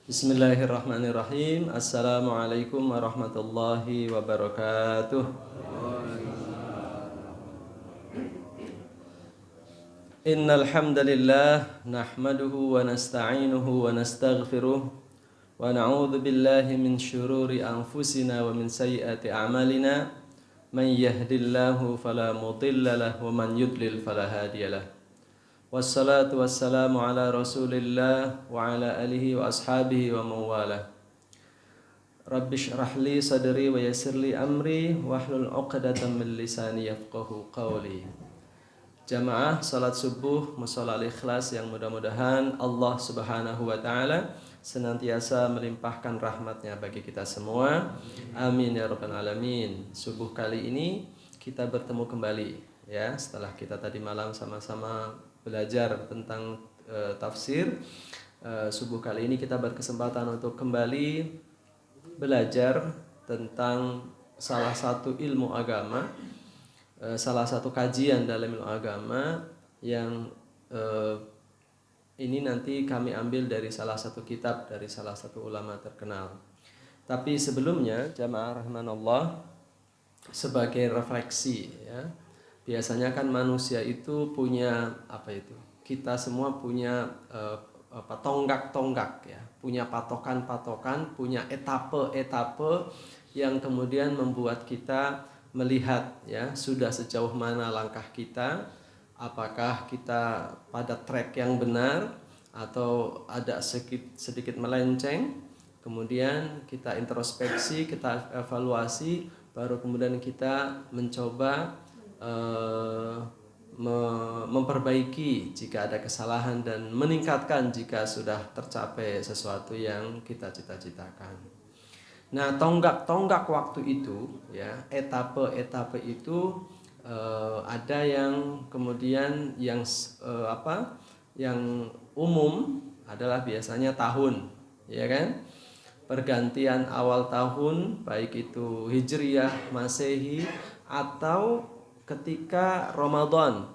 Bismillahirrahmanirrahim. Assalamualaikum warahmatullahi wabarakatuh. Innal hamdalillah nahmaduhu wa nasta'inuhu wa nastaghfiruh wa na'udzu billahi min syururi anfusina wa min sayyiati a'malina. Man yahdihillahu fala mudilla lahu wa man yudlil fala hadiyalah. Wassalatu wassalamu ala rasulillah wa ala alihi wa ashabihi wa mawalah. Rabbi shrah li sadri wa yassir li amri wahlul 'uqdatam min lisani yafqahu qawli. Jamaah salat subuh mushola al-ikhlas yang mudah-mudahan Allah subhanahu wa ta'ala senantiasa melimpahkan rahmatnya bagi kita semua. Amin ya rabbal alamin. Subuh kali ini kita bertemu kembali ya, setelah kita tadi malam sama-sama belajar tentang tafsir. Subuh kali ini kita berkesempatan untuk kembali belajar tentang salah satu ilmu agama, salah satu kajian dalam ilmu agama yang ini nanti kami ambil dari salah satu kitab dari salah satu ulama terkenal. Tapi sebelumnya jamaah rahimanallah, sebagai refleksi ya, biasanya kan manusia itu punya apa itu? Kita semua punya tonggak-tonggak ya, punya patokan-patokan, punya etape-etape yang kemudian membuat kita melihat ya sudah sejauh mana langkah kita, apakah kita pada track yang benar atau ada sedikit melenceng. Kemudian kita introspeksi, kita evaluasi, baru kemudian kita mencoba memperbaiki jika ada kesalahan dan meningkatkan jika sudah tercapai sesuatu yang kita cita-citakan. Nah, tonggak-tonggak waktu itu ya, etape-etape itu ada yang kemudian yang yang umum adalah biasanya tahun, ya kan? Pergantian awal tahun, baik itu Hijriyah, Masehi, atau ketika Ramadan,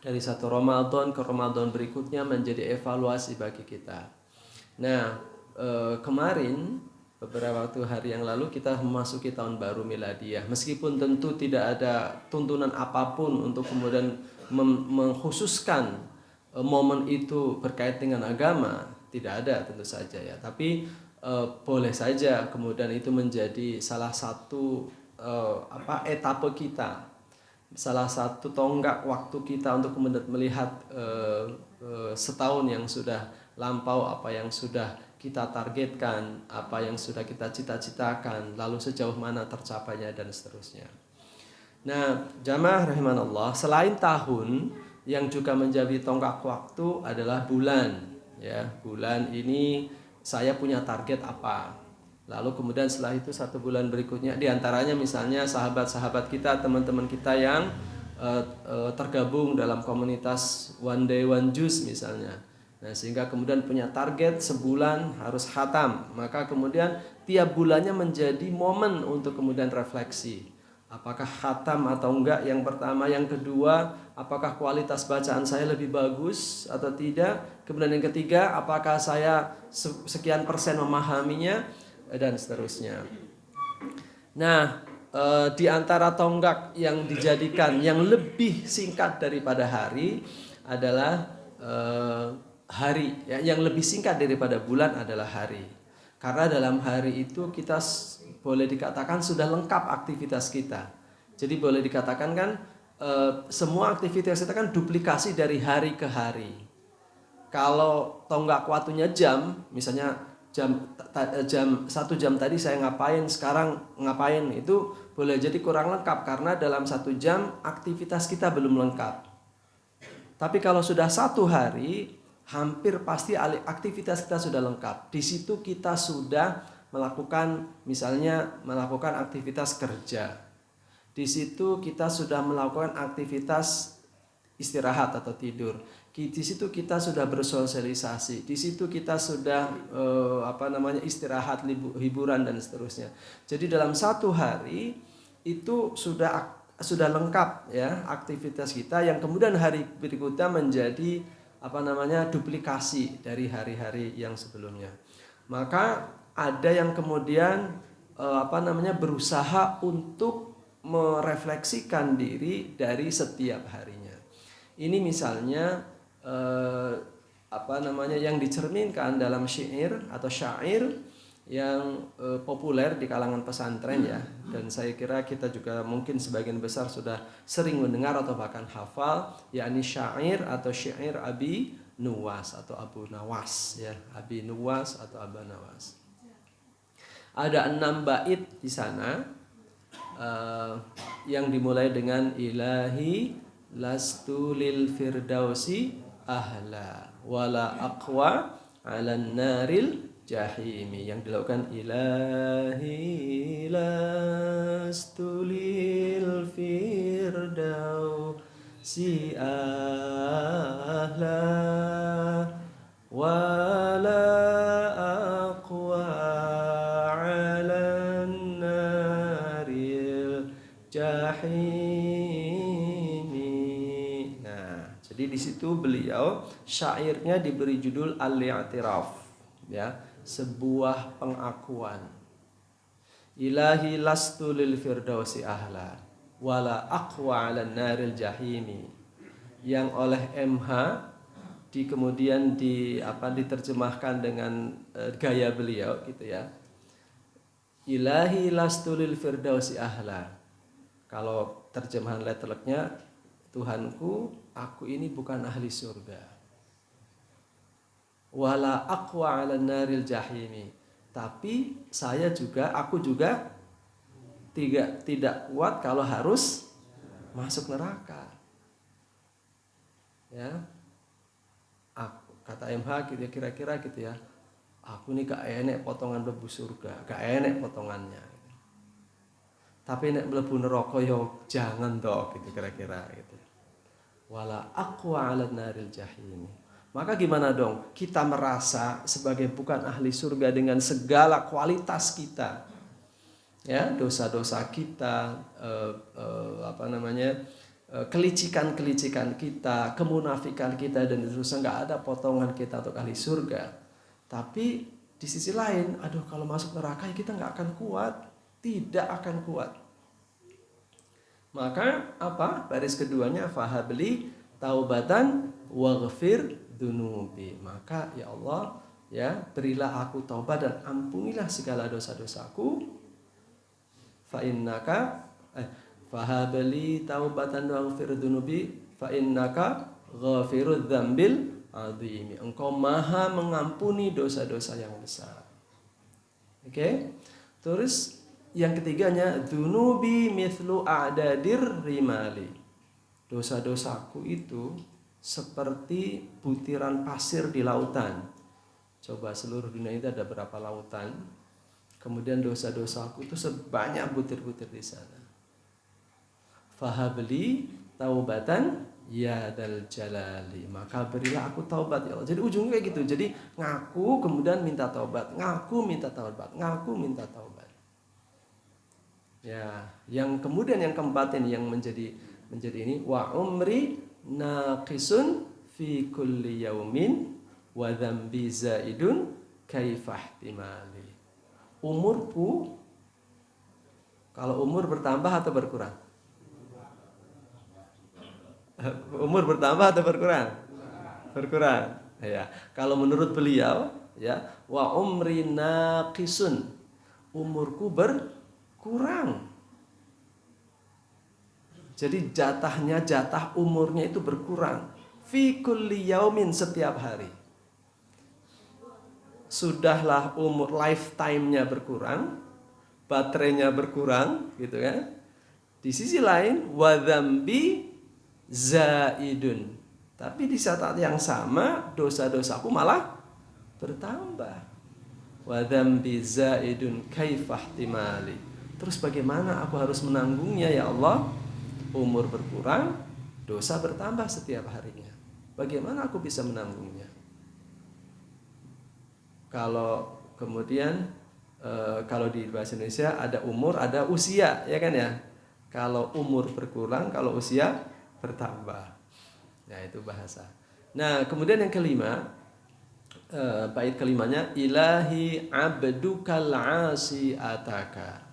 dari satu Ramadan ke Ramadan berikutnya menjadi evaluasi bagi kita. Nah, kemarin beberapa hari yang lalu kita memasuki tahun baru miladiyah. Meskipun tentu tidak ada tuntunan apapun untuk kemudian mengkhususkan momen itu berkait dengan agama, tidak ada tentu saja ya. Tapi boleh saja kemudian itu menjadi salah satu etape kita, salah satu tonggak waktu kita untuk kemudian melihat setahun yang sudah lampau, apa yang sudah kita targetkan, apa yang sudah kita cita-citakan, lalu sejauh mana tercapainya dan seterusnya. Nah, jamaah rahimanallah, selain tahun, yang juga menjadi tonggak waktu adalah bulan ya. Bulan ini saya punya target apa, lalu kemudian setelah itu satu bulan berikutnya, diantaranya misalnya sahabat-sahabat kita, teman-teman kita yang tergabung dalam komunitas One Day One Juz misalnya. Nah, sehingga kemudian punya target sebulan harus khatam, maka kemudian tiap bulannya menjadi momen untuk kemudian refleksi. Apakah khatam atau enggak yang pertama, yang kedua apakah kualitas bacaan saya lebih bagus atau tidak, kemudian yang ketiga apakah saya sekian persen memahaminya, dan seterusnya. Nah, di antara tonggak yang dijadikan yang lebih singkat daripada hari adalah hari ya, yang lebih singkat daripada bulan adalah hari. Karena dalam hari itu kita boleh dikatakan sudah lengkap aktivitas kita. Jadi boleh dikatakan kan semua aktivitas kita kan duplikasi dari hari ke hari. Kalau tonggak waktunya jam, misalnya jam 1 jam tadi saya ngapain, sekarang ngapain, itu boleh jadi kurang lengkap karena dalam 1 jam aktivitas kita belum lengkap. Tapi kalau sudah 1 hari, hampir pasti aktivitas kita sudah lengkap. Di situ kita sudah melakukan, misalnya melakukan aktivitas kerja. Di situ kita sudah melakukan aktivitas istirahat atau tidur. Di situ kita sudah bersosialisasi. Di situ kita sudah istirahat, hiburan dan seterusnya. Jadi dalam 1 hari itu sudah lengkap ya aktivitas kita, yang kemudian hari berikutnya menjadi duplikasi dari hari-hari yang sebelumnya. Maka ada yang kemudian berusaha untuk merefleksikan diri dari setiap harinya. Ini misalnya yang dicerminkan dalam syair atau syair yang populer di kalangan pesantren ya, dan saya kira kita juga mungkin sebagian besar sudah sering mendengar atau bahkan hafal, yakni syair atau syair Abi Nuwas atau Abu Nawas ya, Abi Nuwas atau Abu Nawas. Ada 6 bait di sana yang dimulai dengan ilahi lastu lil firdausi ahla wala aqwa 'alan naril jahimi, yang dilakukan ilahi lastu lil firdausi ahla wala aqwa 'alan naril jahimi. Nah, jadi di situ beliau syairnya diberi judul Al-I'tiraf ya, sebuah pengakuan. Ilahi lastu lil firdausi ahla wala aqwa 'alan naril jahimi, yang oleh MH kemudian diterjemahkan dengan gaya beliau gitu ya. Ilahi lastu lil firdausi ahla. Kalau terjemahan letterleknya, Tuhanku, aku ini bukan ahli surga. Wala aqwa 'alan naril jahimi. Tapi aku juga tidak kuat kalau harus masuk neraka. Ya. Kata MH gitu ya, kira-kira gitu ya. Aku ini gak enek potongan mlebu surga, gak enek potongannya. Tapi nek mlebu neraka yo jangan dok gitu kira-kira gitu. Wala aqwa 'alan naril jahim. Maka gimana dong? Kita merasa sebagai bukan ahli surga dengan segala kualitas kita. Ya, dosa-dosa kita, kelicikan-kelicikan kita, kemunafikan kita, dan seterusnya, nggak ada potongan kita untuk ahli surga. Tapi di sisi lain, kalau masuk neraka kita nggak akan kuat, tidak akan kuat. Maka baris keduanya, fahabli taubatan waghfir dunubi. Maka ya Allah, ya berilah aku taubat dan ampunilah segala dosa-dosaku. Fahabli taubatan waghfir dunubi fa innaka ghafirudz dzambil adzim. Engkau maha mengampuni dosa-dosa yang besar. Oke. Terus yang ketiganya, dzunubi mithlu a'dadir rimali. Dosa-dosaku itu seperti butiran pasir di lautan. Coba seluruh dunia itu ada berapa lautan? Kemudian dosa-dosaku itu sebanyak butir-butir di sana. Fahabli taubatan ya dal jalali. Maka berilah aku taubat ya Allah. Jadi ujungnya kayak gitu. Jadi ngaku kemudian minta taubat, ngaku minta taubat, ngaku minta taubat. Ya, yang kemudian yang keempat ini yang menjadi ini, wa umri naqisun fi kulli yaumin wa dzambi zaidun kaifahtimali. Umurku, kalau umur bertambah atau berkurang? Umur bertambah atau berkurang? Berkurang. Ya, kalau menurut beliau, ya, wa umri naqisun, umurku berkurang. Jadi jatah umurnya itu berkurang. Fi kulli yaumin, setiap hari. Sudahlah umur lifetime-nya berkurang, baterainya berkurang, gitu kan? Di sisi lain, wa dzambi zaidun. Tapi di saat yang sama dosa-dosaku malah bertambah. Wa dzambi zaidun kaifahtimali. Terus bagaimana aku harus menanggungnya ya Allah? Umur berkurang, dosa bertambah setiap harinya. Bagaimana aku bisa menanggungnya? Kalau kemudian kalau di bahasa Indonesia ada umur, ada usia, ya kan ya? Kalau umur berkurang, kalau usia bertambah. Nah, itu bahasa. Nah, kemudian yang kelima, bait kelimanya, ilahi abdukal asi ataka.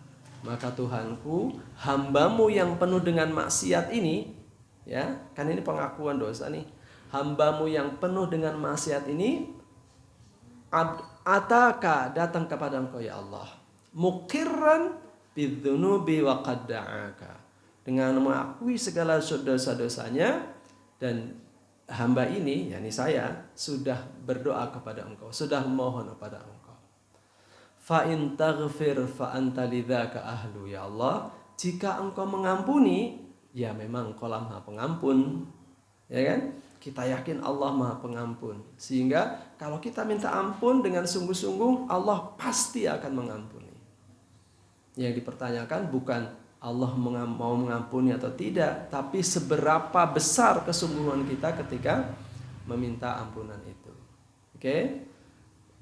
Maka Tuhanku, hambamu yang penuh dengan maksiat ini, ya kan ini pengakuan dosa nih, hambamu yang penuh dengan maksiat ini, ataka, datang kepada engkau ya Allah, mukirran bidzunubi wa qad da'aka, dengan mengakui segala dosa-dosanya, dan hamba ini, yakni saya, sudah berdoa kepada engkau, sudah memohon kepada engkau. Fa in taghfir fa anta lidzaka ahlu, ya Allah, jika engkau mengampuni, ya memang engkau lah Maha Pengampun. Ya kan? Kita yakin Allah Maha Pengampun. Sehingga kalau kita minta ampun dengan sungguh-sungguh, Allah pasti akan mengampuni. Yang dipertanyakan bukan Allah mau mengampuni atau tidak, tapi seberapa besar kesungguhan kita ketika meminta ampunan itu. Oke?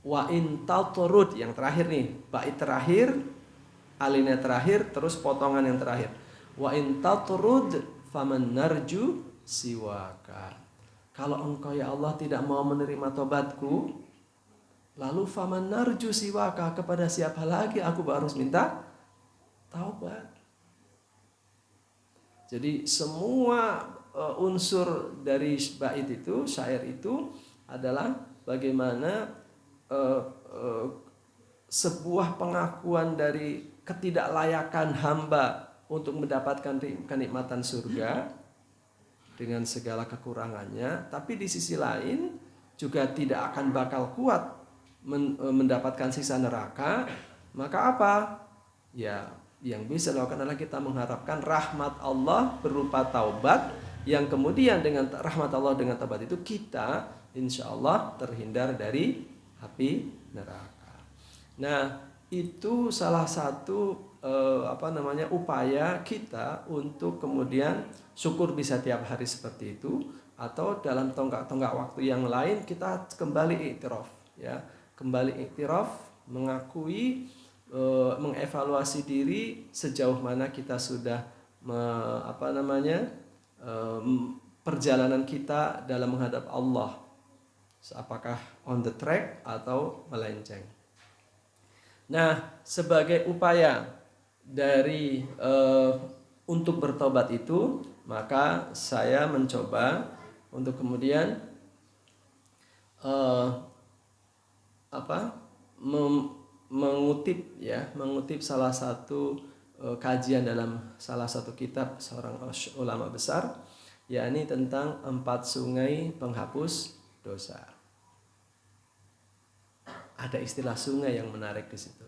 Wa in tatrud, yang terakhir nih, bait terakhir, alinea terakhir, terus potongan yang terakhir. Wa in tatrud faman narju siwaka. Kalau engkau ya Allah tidak mau menerima tobatku, lalu faman narju siwaka, kepada siapa lagi aku harus minta taubat? Jadi semua unsur dari bait itu, syair itu adalah bagaimana sebuah pengakuan dari ketidaklayakan hamba untuk mendapatkan kenikmatan surga dengan segala kekurangannya, tapi di sisi lain juga tidak akan bakal kuat mendapatkan siksa neraka. Maka apa? Ya, yang bisa dilakukan adalah kita mengharapkan rahmat Allah berupa taubat, yang kemudian dengan rahmat Allah dengan taubat itu kita insya Allah terhindar dari api neraka. Nah, itu salah satu upaya kita untuk kemudian syukur bisa tiap hari seperti itu, atau dalam tonggak-tonggak waktu yang lain kita kembali iktiraf, ya, kembali iktiraf, mengakui, mengevaluasi diri sejauh mana kita sudah perjalanan kita dalam menghadap Allah, apakah on the track atau melenceng. Nah, sebagai upaya dari untuk bertobat itu, maka saya mencoba untuk kemudian mengutip salah satu kajian dalam salah satu kitab seorang ulama besar, yakni tentang 4 sungai penghapus dosa. Ada istilah sungai yang menarik di situ.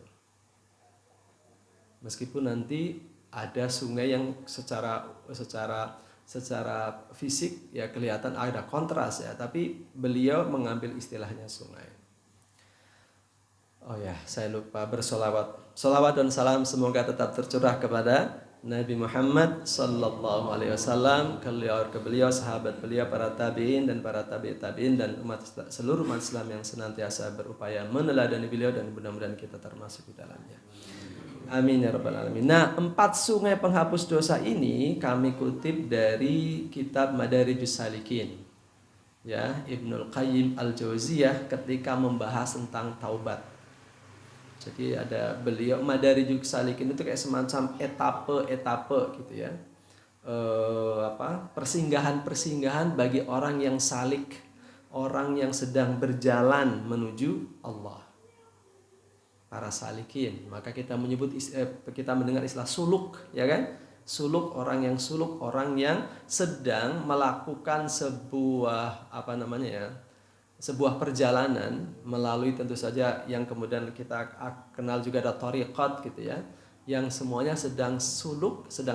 Meskipun nanti ada sungai yang secara fisik ya kelihatan ada kontras ya, tapi beliau mengambil istilahnya sungai. Oh ya, saya lupa bersolawat. Solawat dan salam semoga tetap tercurah kepada Nabi Muhammad sallallahu alaihi wasallam, ke beliau, sahabat beliau, para tabi'in dan para tabi'in dan seluruh umat Islam yang senantiasa berupaya meneladani beliau, dan mudah-mudahan kita termasuk di dalamnya. Amin ya rabbal alamin. Nah, 4 sungai penghapus dosa ini kami kutip dari kitab Madarijus Salikin. Ya, Ibnul Qayyim Al-Jauziyah ketika membahas tentang taubat. Jadi ada beliau, Madarijus Salikin itu kayak semacam etape gitu ya. Persinggahan bagi orang yang salik, orang yang sedang berjalan menuju Allah. Para salikin, maka kita mendengar istilah suluk, ya kan? Suluk, orang yang sedang melakukan sebuah perjalanan melalui, tentu saja yang kemudian kita kenal juga ada thariqat gitu ya, yang semuanya sedang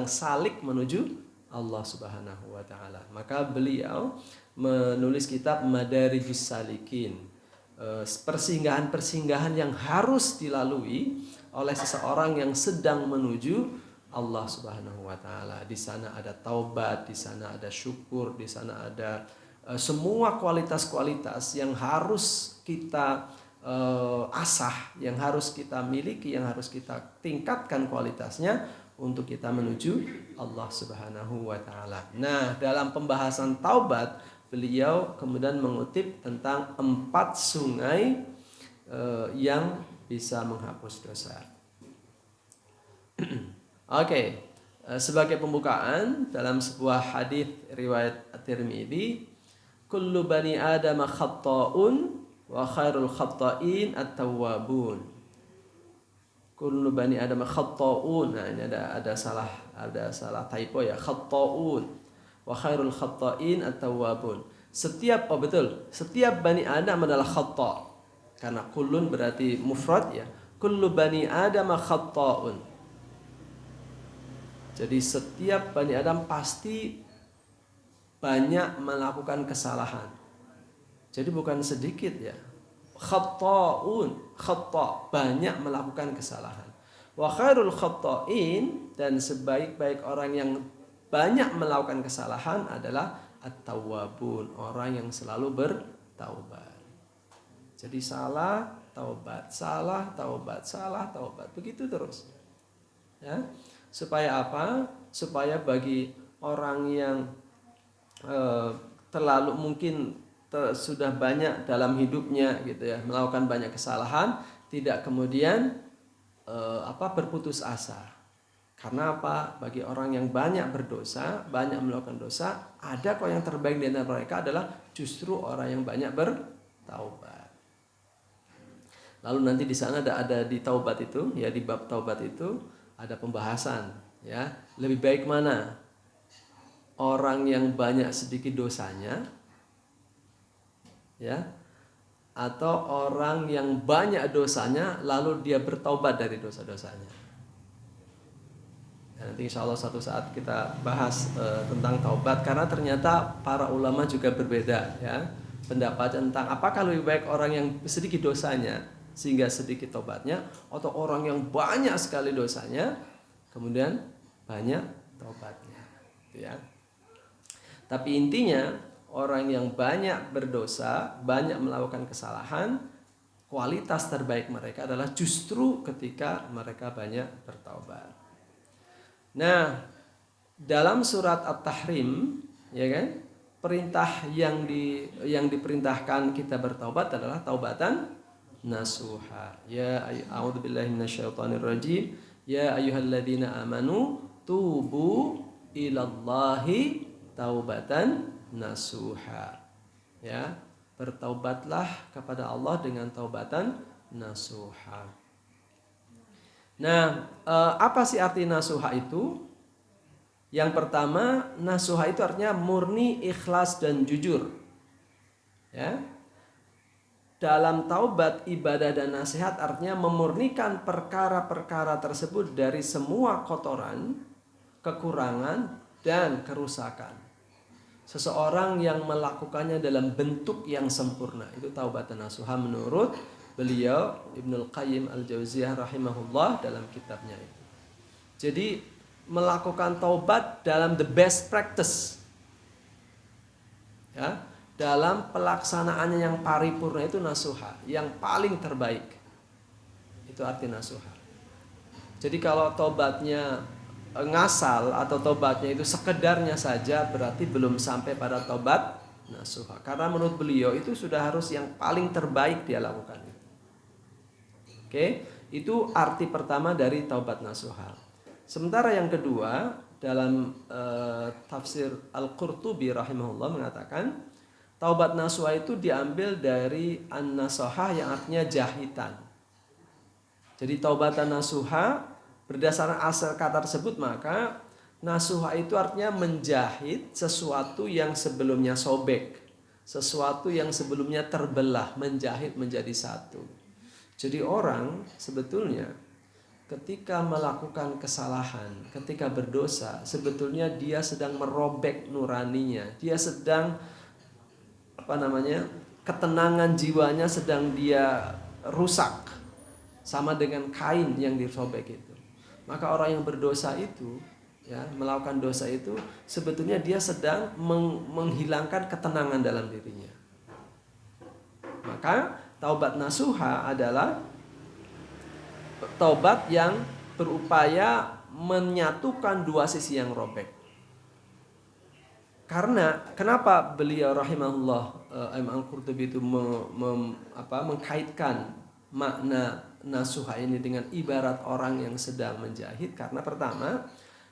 salik menuju Allah Subhanahu wa taala. Maka beliau menulis kitab Madarijus Salikin, persinggahan-persinggahan yang harus dilalui oleh seseorang yang sedang menuju Allah Subhanahu wa taala. Di sana ada taubat, di sana ada syukur, di sana ada semua kualitas-kualitas yang harus kita asah, yang harus kita miliki, yang harus kita tingkatkan kualitasnya untuk kita menuju Allah Subhanahu wa taala. Nah, dalam pembahasan taubat, beliau kemudian mengutip tentang 4 sungai yang bisa menghapus dosa. Oke. Sebagai pembukaan dalam sebuah hadis riwayat At-Tirmidzi, kullu bani Adam khata'un wa khairul khata'in at-tawwabun. Kullu bani Adam khata'un. Nah, ini ada salah typo ya. Khata'un wa khairul khata'in at-tawwabun. Setiap bani Adam adalah khata'. Karena kullun berarti mufrad ya. Kullu bani Adam khata'un. Jadi setiap Bani Adam pasti banyak melakukan kesalahan. Jadi bukan sedikit ya. Khata'un, banyak melakukan kesalahan. Wa khairul khata'in, dan sebaik-baik orang yang banyak melakukan kesalahan adalah at-tawwabun, orang yang selalu bertaubat. Jadi salah, taubat, salah, taubat, salah, taubat. Begitu terus. Ya. Supaya apa? Supaya bagi orang yang terlalu mungkin sudah banyak dalam hidupnya gitu ya, melakukan banyak kesalahan, tidak kemudian berputus asa. Karena apa? Bagi orang yang banyak berdosa, banyak melakukan dosa, ada kok yang terbaik di antara mereka adalah justru orang yang banyak bertaubat. Lalu nanti di sana ada di taubat itu, ya di bab taubat itu ada pembahasan ya, lebih baik mana orang yang banyak sedikit dosanya ya, atau orang yang banyak dosanya lalu dia bertaubat dari dosa-dosanya. Ya, nanti insya Allah suatu saat kita bahas tentang taubat, karena ternyata para ulama juga berbeda ya pendapat tentang apakah lebih baik orang yang sedikit dosanya sehingga sedikit taubatnya, atau orang yang banyak sekali dosanya kemudian banyak taubatnya, gitu ya. Tapi intinya orang yang banyak berdosa, banyak melakukan kesalahan, kualitas terbaik mereka adalah justru ketika mereka banyak bertaubat. Nah, dalam surat At-Tahrim, ya kan, perintah yang diperintahkan kita bertaubat adalah taubatan nasuha. Ya a'udzubillahi minasyaitonir rajim. Ya ayyuhalladzina amanu tubu ilallahi taubatan nasuha. Ya, bertaubatlah kepada Allah dengan taubatan nasuha. Nah, apa sih arti nasuha itu? Yang pertama, nasuha itu artinya murni, ikhlas dan jujur. Ya. Dalam taubat, ibadah dan nasihat artinya memurnikan perkara-perkara tersebut dari semua kotoran, kekurangan, dan kerusakan. Seseorang yang melakukannya dalam bentuk yang sempurna, itu taubatan nasuha menurut beliau Ibnul Qayyim Al-Jauziyah rahimahullah dalam kitabnya itu. Jadi melakukan taubat dalam the best practice. Ya. Dalam pelaksanaannya yang paripurna itu nasuha, yang paling terbaik. Itu arti nasuha. Jadi kalau tobatnya ngasal atau tobatnya itu sekedarnya saja, berarti belum sampai pada tobat nasuha. Karena menurut beliau itu sudah harus yang paling terbaik dia lakukan. Oke, itu arti pertama dari taubat nasuha. Sementara yang kedua, dalam tafsir Al-Qurtubi rahimahullah mengatakan, taubat nasuha itu diambil dari an-nasahah yang artinya jahitan. Jadi taubatan nasuha berdasarkan asal kata tersebut, maka nasuha itu artinya menjahit sesuatu yang sebelumnya sobek, sesuatu yang sebelumnya terbelah, menjahit menjadi satu. Jadi orang sebetulnya ketika melakukan kesalahan, ketika berdosa, sebetulnya dia sedang merobek nuraninya, dia sedang ketenangan jiwanya sedang dia rusak, sama dengan kain yang disobek itu. Maka orang yang berdosa itu, ya, melakukan dosa itu, sebetulnya dia sedang menghilangkan ketenangan dalam dirinya. Maka taubat nasuha adalah taubat yang berupaya menyatukan dua sisi yang robek. Karena kenapa beliau rahimahullah Imam Al-Qurtubi itu mengkaitkan makna nasuha ini dengan ibarat orang yang sedang menjahit? Karena pertama,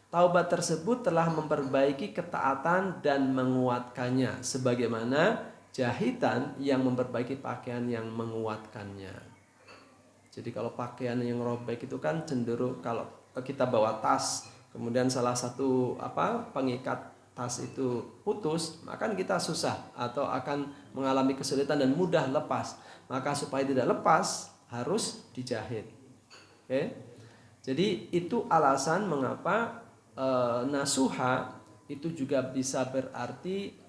taubat tersebut telah memperbaiki ketaatan dan menguatkannya, sebagaimana jahitan yang memperbaiki pakaian yang menguatkannya. Jadi kalau pakaian yang robek itu kan cenderung, kalau kita bawa tas, kemudian salah satu pengikat tas itu putus, maka kita susah atau akan mengalami kesulitan dan mudah lepas. Maka supaya tidak lepas harus dijahit. Oke? Jadi itu alasan mengapa nasuha itu juga bisa berarti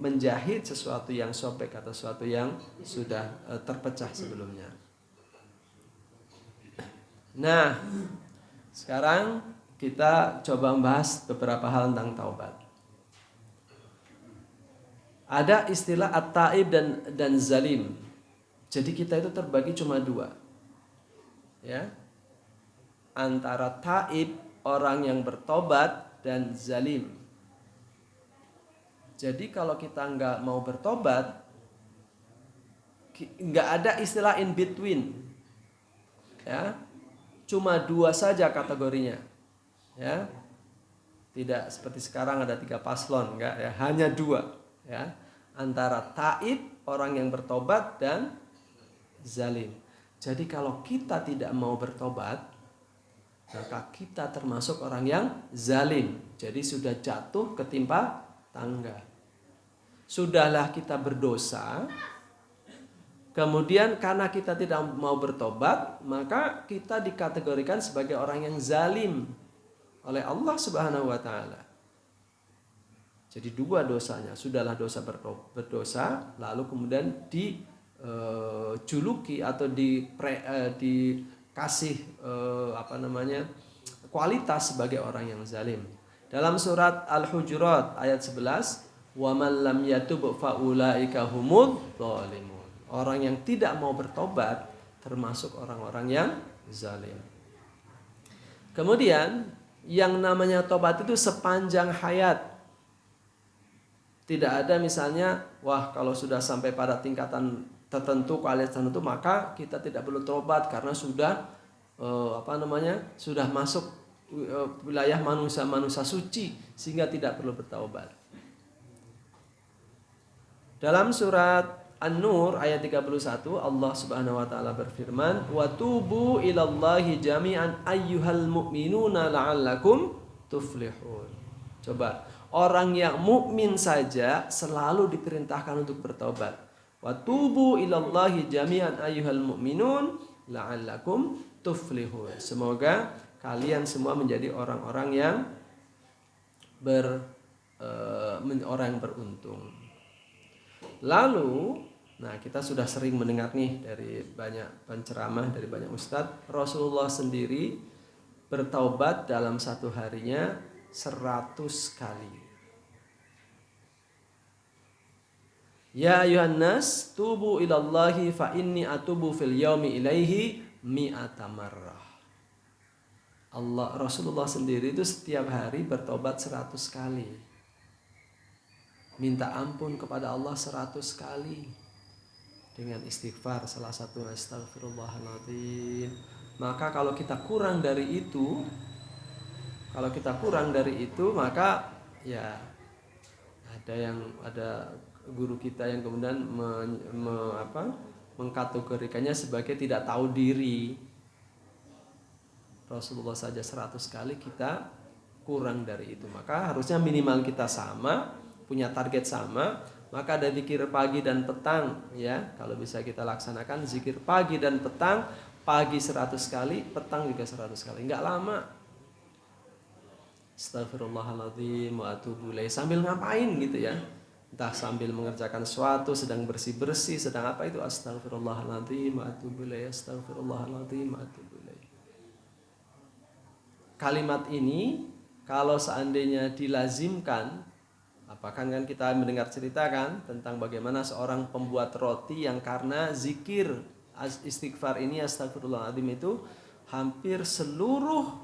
menjahit sesuatu yang sobek atau sesuatu yang sudah terpecah sebelumnya. Nah, sekarang kita coba membahas beberapa hal tentang taubat. Ada istilah at-taib dan zalim. Jadi kita itu terbagi cuma dua, ya, antara taib, orang yang bertobat, dan zalim. Jadi kalau kita nggak mau bertobat, nggak ada istilah in between, ya, cuma dua saja kategorinya, ya, tidak seperti sekarang ada 3 paslon, enggak, ya, hanya 2, ya, antara taib, orang yang bertobat, dan zalim. Jadi kalau kita tidak mau bertobat, maka kita termasuk orang yang zalim. Jadi sudah jatuh ketimpa tangga. Sudahlah kita berdosa, kemudian karena kita tidak mau bertobat, maka kita dikategorikan sebagai orang yang zalim oleh Allah Subhanahu wa taala. Jadi 2 dosanya. Sudahlah dosa berdosa, lalu kemudian dijuluki atau dikasih kualitas sebagai orang yang zalim. Dalam surat Al-Hujurat ayat 11, "Wa man lam yatub fa ulaika humudz dzalimun." Orang yang tidak mau bertobat termasuk orang-orang yang zalim. Kemudian yang namanya tobat itu sepanjang hayat. Tidak ada misalnya, wah kalau sudah sampai pada tingkatan tertentu, kualitas tertentu, maka kita tidak perlu tobat karena sudah sudah masuk wilayah manusia suci sehingga tidak perlu bertaubat. Dalam surat An-Nur ayat 31, Allah Subhanahu wa taala berfirman, "Wa tubu ilallahi jami'an ayyuhal mu'minuna la'allakum tuflihun." Coba, orang yang mukmin saja selalu diperintahkan untuk bertobat. Wa tubu ilallahi jami'an ayyuhal mu'minun la'allakum tuflihun. Semoga kalian semua menjadi orang-orang yang orang yang beruntung. Lalu, nah kita sudah sering mendengar nih dari banyak penceramah, dari banyak ustadz, Rasulullah sendiri bertaubat dalam satu harinya 100 kali. Ya ayuhan nas, tubu ilallahi fa inni atubu fil yaumi ilaihi mi'ata marrah. Rasulullah sendiri itu setiap hari bertobat 100 kali. Minta ampun kepada Allah 100 kali. Dengan istighfar, salah satu astagfirullahaladzim. Maka kalau kita kurang dari itu, maka ya ada guru kita yang kemudian mengkategorikannya sebagai tidak tahu diri. Rasulullah saja 100 kali, kita kurang dari itu. Maka harusnya minimal kita sama, punya target sama. Maka ada zikir pagi dan petang, ya. Kalau bisa kita laksanakan zikir pagi dan petang, pagi 100 kali, petang juga 100 kali. Enggak lama. Astagfirullahaladzim wa atubu ilaih. Sambil ngapain gitu ya. Entah sambil mengerjakan sesuatu, sedang bersih-bersih, sedang apa itu, astagfirullahaladzim wa atubu ilaih, astagfirullahaladzim wa atubu ilaih. Kalimat ini kalau seandainya dilazimkan, apakah kan kita mendengar cerita kan tentang bagaimana seorang pembuat roti yang karena zikir istighfar ini, astagfirullahaladzim itu, hampir seluruh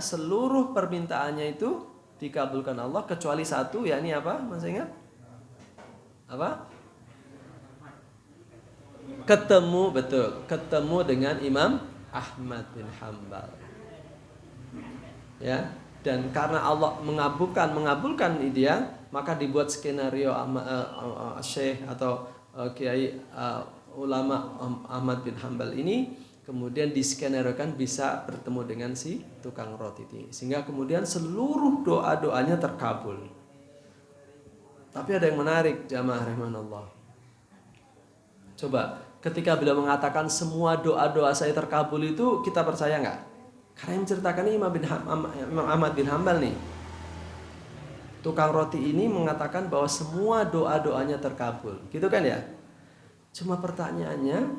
seluruh permintaannya itu dikabulkan Allah kecuali satu, yakni apa? Masih ingat? Apa? Ketemu dengan Imam Ahmad bin Hambal. Ya, dan karena Allah mengabulkan dia, maka dibuat skenario Syekh atau Kiai ulama Ahmad bin Hambal ini kemudian diskenariokan bisa bertemu dengan si tukang roti ini, sehingga kemudian seluruh doa-doanya terkabul. Tapi ada yang menarik, jamaah rahimanallah. Coba, ketika beliau mengatakan semua doa-doa saya terkabul itu, kita percaya nggak? Karena yang menceritakan ini Imam Ahmad bin Hambal nih. Tukang roti ini mengatakan bahwa semua doa-doanya terkabul. Gitu kan ya? Cuma pertanyaannya,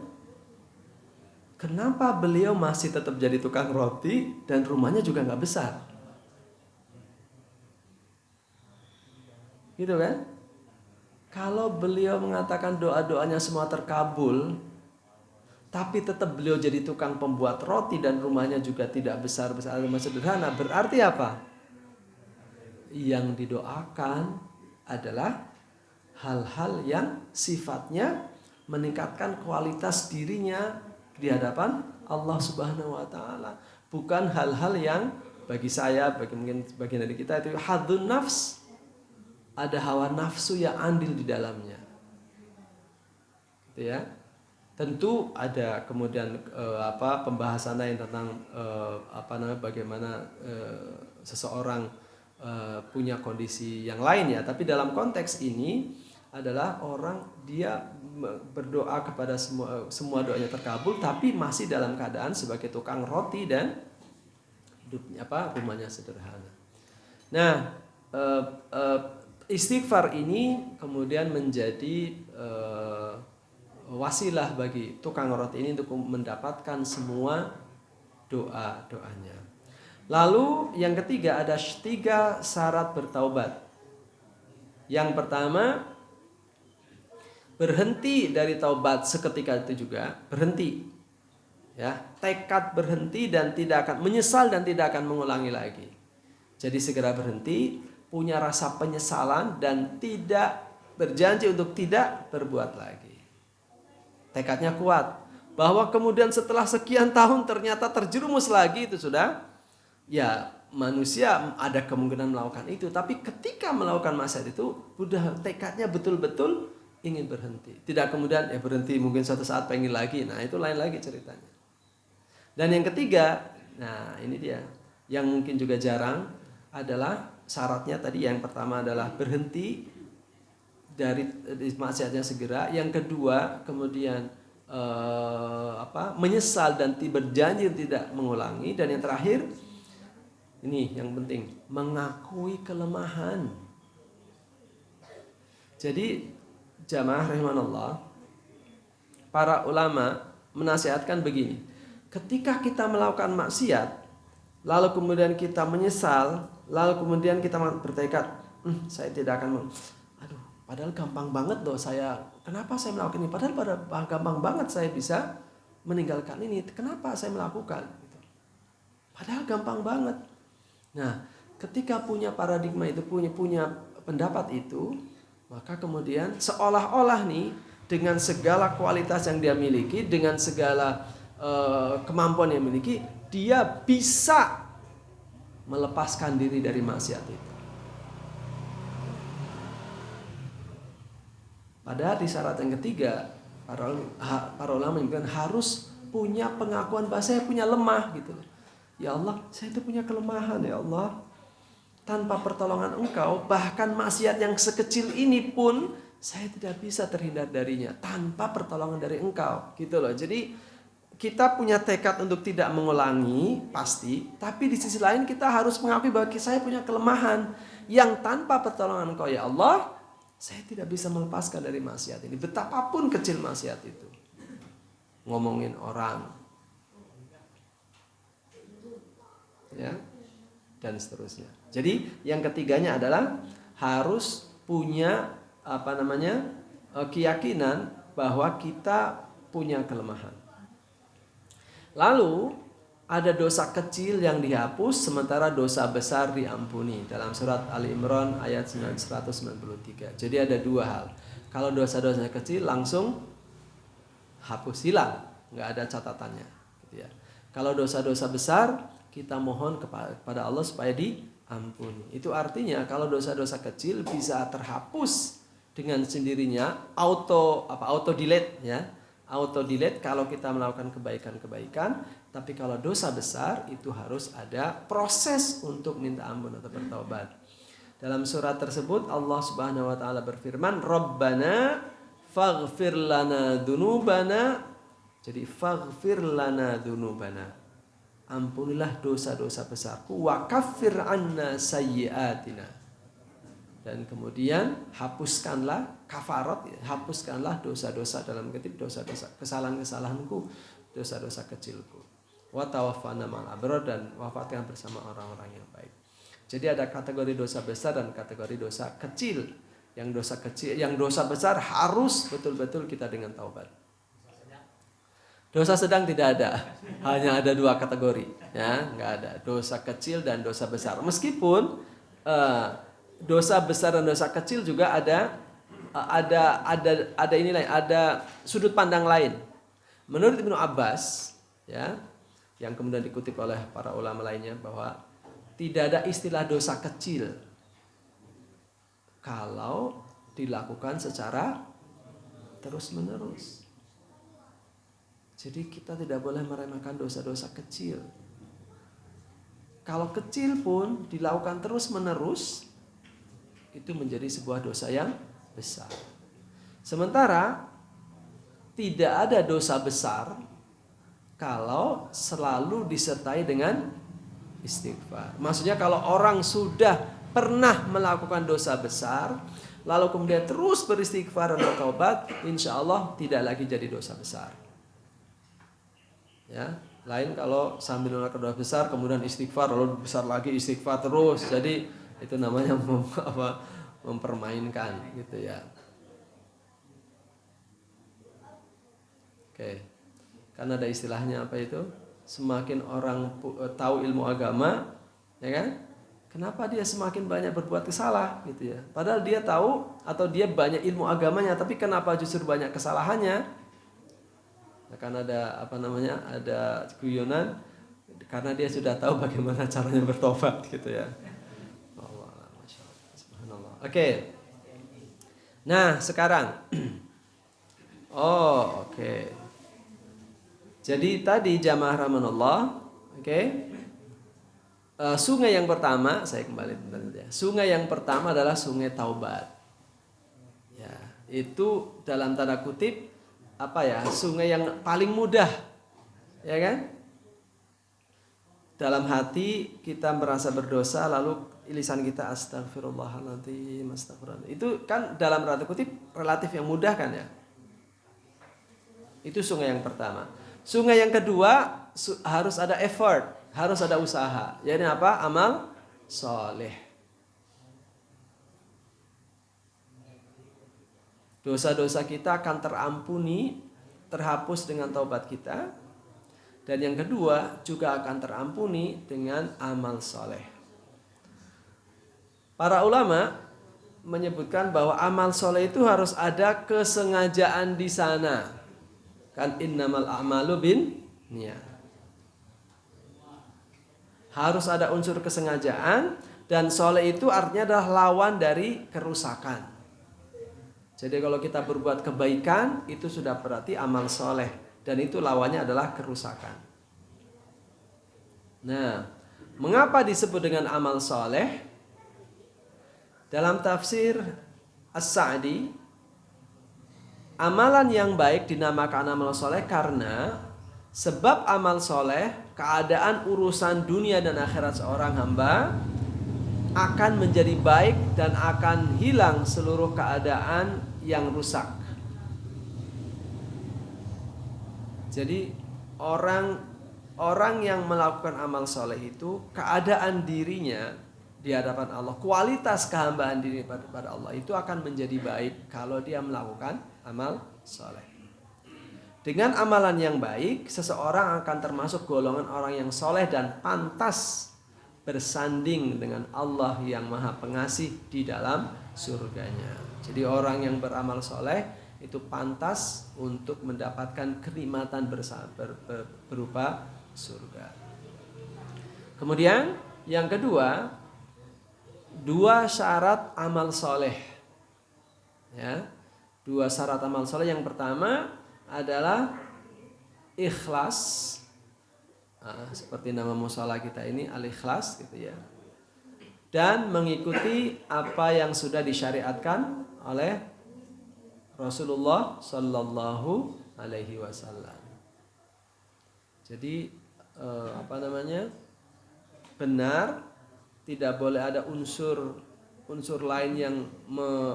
kenapa beliau masih tetap jadi tukang roti dan rumahnya juga nggak besar? Gitu kan? Kalau beliau mengatakan doa-doanya semua terkabul, tapi tetap beliau jadi tukang pembuat roti dan rumahnya juga tidak besar-besar, rumah sederhana, berarti apa? Yang didoakan adalah hal-hal yang sifatnya meningkatkan kualitas dirinya di hadapan Allah Subhanahu wa taala, bukan hal-hal yang bagi saya, bagi mungkin bagian dari kita itu hadun nafs. Ada hawa nafsu yang andil di dalamnya. Gitu ya. Tentu ada kemudian pembahasan lain tentang bagaimana seseorang punya kondisi yang lain ya, tapi dalam konteks ini adalah orang dia berdoa kepada semua doanya terkabul, tapi masih dalam keadaan sebagai tukang roti dan hidupnya rumahnya sederhana. Nah, istighfar ini kemudian menjadi wasilah bagi tukang roti ini untuk mendapatkan semua doa-doanya. Lalu yang ketiga, ada 3 syarat bertaubat. Yang pertama, berhenti dari taubat seketika itu juga, berhenti. Ya, tekad berhenti dan tidak akan menyesal dan tidak akan mengulangi lagi. Jadi segera berhenti, punya rasa penyesalan dan tidak berjanji untuk tidak berbuat lagi. Tekadnya kuat, bahwa kemudian setelah sekian tahun ternyata terjerumus lagi, itu sudah ya, manusia ada kemungkinan melakukan itu, tapi ketika melakukan maksiat itu sudah tekadnya betul-betul ingin berhenti. Tidak kemudian berhenti mungkin suatu saat pengen lagi. Nah, itu lain lagi ceritanya. Dan yang ketiga, nah ini dia yang mungkin juga jarang, adalah syaratnya tadi. Yang pertama adalah berhenti dari maksiatnya segera. Yang kedua kemudian menyesal dan berjanji tidak mengulangi. Dan yang terakhir, ini yang penting, mengakui kelemahan. Jadi jamaah rahimanallah, para ulama menasihatkan begini: ketika kita melakukan maksiat, lalu kemudian kita menyesal, lalu kemudian kita bertekad, saya tidak akan, padahal gampang banget loh saya, kenapa saya melakukan ini? Padahal gampang banget saya bisa meninggalkan ini, kenapa saya melakukan? Padahal gampang banget. Nah, ketika punya paradigma itu, punya pendapat itu, maka kemudian seolah-olah nih, dengan segala kualitas yang dia miliki, dengan segala kemampuan yang miliki, dia bisa melepaskan diri dari maksiat itu. Padahal di syarat yang ketiga, para ulama yang harus punya pengakuan bahwa saya punya lemah gitu. Ya Allah, saya itu punya kelemahan ya Allah. Tanpa pertolongan Engkau, bahkan maksiat yang sekecil ini pun saya tidak bisa terhindar darinya tanpa pertolongan dari Engkau, gitu loh. Jadi kita punya tekad untuk tidak mengulangi pasti, tapi di sisi lain kita harus mengakui bahwa saya punya kelemahan yang tanpa pertolongan Engkau ya Allah, saya tidak bisa melepaskan dari maksiat ini. Betapapun kecil maksiat itu. Ngomongin orang, ya, dan seterusnya. Jadi yang ketiganya adalah harus punya keyakinan bahwa kita punya kelemahan. Lalu ada dosa kecil yang dihapus sementara dosa besar diampuni. Dalam surat Ali Imran ayat 193. Jadi ada dua hal. Kalau dosa-dosa kecil langsung hapus, hilang, nggak ada catatannya, gitu ya. Kalau dosa-dosa besar kita mohon kepada Allah supaya diampuni. Itu artinya kalau dosa-dosa kecil bisa terhapus dengan sendirinya, auto delete ya. Auto delete kalau kita melakukan kebaikan-kebaikan, tapi kalau dosa besar itu harus ada proses untuk minta ampun atau bertaubat. Dalam surat tersebut Allah Subhanahu wa taala berfirman, "Rabbana faghfir lana dzunubana." Jadi faghfir lana dzunubana. Ampunilah dosa-dosa besarku, wa kaffir 'anna sayyi'atina. Dan kemudian hapuskanlah kafarat, hapuskanlah dosa-dosa dalam kutip dosa-dosa kesalahan-kesalahanku, dosa-dosa kecilku. Wa tawaffana ma'al abrar, dan wafatkan bersama orang-orang yang baik. Jadi ada kategori dosa besar dan kategori dosa kecil. Yang dosa besar harus betul-betul kita dengan taubat. Dosa sedang tidak ada, hanya ada dua kategori, ya, nggak ada dosa kecil dan dosa besar. Meskipun dosa besar dan dosa kecil juga ada sudut pandang lain. Menurut Ibnu Abbas, ya, yang kemudian dikutip oleh para ulama lainnya, bahwa tidak ada istilah dosa kecil kalau dilakukan secara terus-menerus. Jadi kita tidak boleh meremehkan dosa-dosa kecil. Kalau kecil pun dilakukan terus-menerus, itu menjadi sebuah dosa yang besar. Sementara tidak ada dosa besar kalau selalu disertai dengan istighfar. Maksudnya kalau orang sudah pernah melakukan dosa besar, lalu kemudian terus beristighfar dan bertaubat, insya Allah tidak lagi jadi dosa besar. Ya, lain kalau sambil melakukan dosa besar kemudian istighfar, lalu besar lagi istighfar terus, jadi itu namanya mempermainkan, gitu ya. Oke, karena ada istilahnya apa itu? Semakin orang tahu ilmu agama, ya kan? Kenapa dia semakin banyak berbuat kesalah, gitu ya? Padahal dia tahu atau dia banyak ilmu agamanya, tapi kenapa justru banyak kesalahannya? Nah, karena ada guyonan, karena dia sudah tahu bagaimana caranya bertobat, gitu ya. Oke. Nah, sekarang. Oke. Jadi tadi jamaah rahimanallah, oke. Sungai yang pertama, saya kembali bentar ya. Sungai yang pertama adalah sungai taubat. Ya, itu dalam tanda kutip sungai yang paling mudah. Ya kan? Dalam hati kita merasa berdosa, lalu lisan kita astagfirullahaladzim, astagfirullah. Itu kan dalam tanda kutip relatif yang mudah kan ya. Itu sungai yang pertama. Sungai yang kedua harus ada effort, harus ada usaha. Jadi apa? Amal soleh. Dosa-dosa kita akan terampuni, terhapus dengan taubat kita. Dan yang kedua juga akan terampuni dengan amal soleh. Para ulama menyebutkan bahwa amal soleh itu harus ada kesengajaan di sana. Kan innamal a'malu binniyat. Harus ada unsur kesengajaan, dan soleh itu artinya adalah lawan dari kerusakan. Jadi kalau kita berbuat kebaikan itu sudah berarti amal soleh, dan itu lawannya adalah kerusakan. Nah, mengapa disebut dengan amal soleh? Dalam tafsir As-Sa'di, amalan yang baik dinamakan amal soleh karena sebab amal soleh, keadaan urusan dunia dan akhirat seorang hamba akan menjadi baik dan akan hilang seluruh keadaan yang rusak. Jadi orang yang melakukan amal soleh itu keadaan dirinya di hadapan Allah, kualitas kehambaan diri pada Allah itu akan menjadi baik kalau dia melakukan amal soleh. Dengan amalan yang baik, seseorang akan termasuk golongan orang yang soleh dan pantas bersanding dengan Allah yang Maha Pengasih di dalam surganya. Jadi orang yang beramal soleh itu pantas untuk mendapatkan kenikmatan berupa surga. Kemudian yang kedua, 2 syarat amal soleh. Ya, 2 syarat amal soleh. Yang pertama adalah ikhlas. Seperti nama mushola kita ini al-ikhlas gitu ya. Dan mengikuti apa yang sudah disyariatkan oleh Rasulullah Sallallahu Alaihi Wasallam. Jadi benar, tidak boleh ada unsur lain yang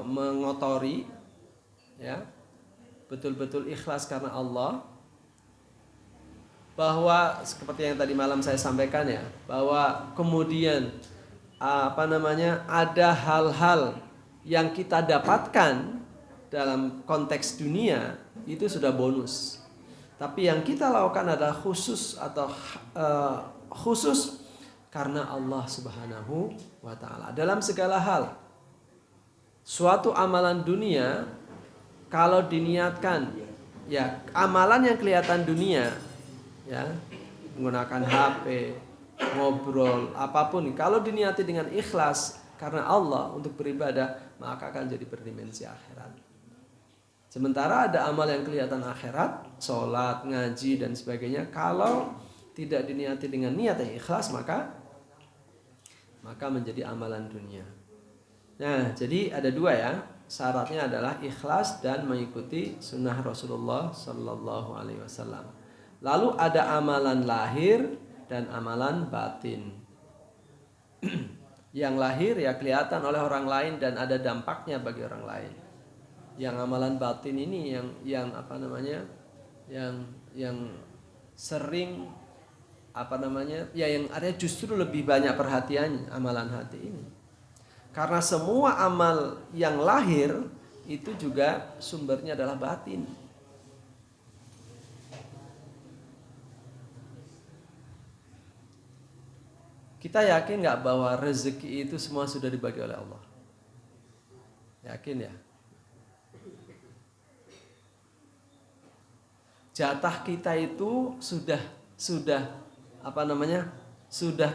mengotori, ya. Betul-betul ikhlas karena Allah. Bahwa seperti yang tadi malam saya sampaikan ya, bahwa kemudian ada hal-hal yang kita dapatkan dalam konteks dunia itu sudah bonus. Tapi yang kita lakukan adalah khusus karena Allah Subhanahu wa taala. Dalam segala hal, suatu amalan dunia kalau diniatkan, ya amalan yang kelihatan dunia, ya menggunakan HP, ngobrol, apapun, kalau diniati dengan ikhlas karena Allah untuk beribadah, maka akan jadi berdimensi akhirat. Sementara ada amal yang kelihatan akhirat, sholat, ngaji dan sebagainya, kalau tidak diniati dengan niat yang ikhlas, maka menjadi amalan dunia. Nah, jadi ada 2 ya. Syaratnya adalah ikhlas dan mengikuti sunnah Rasulullah Sallallahu Alaihi Wasallam. Lalu ada amalan lahir dan amalan batin. Yang lahir ya kelihatan oleh orang lain dan ada dampaknya bagi orang lain. Yang amalan batin ini yang sering yang ada justru lebih banyak perhatiannya amalan hati ini. Karena semua amal yang lahir itu juga sumbernya adalah batin. Kita yakin nggak bahwa rezeki itu semua sudah dibagi oleh Allah? Yakin ya? Jatah kita itu sudah sudah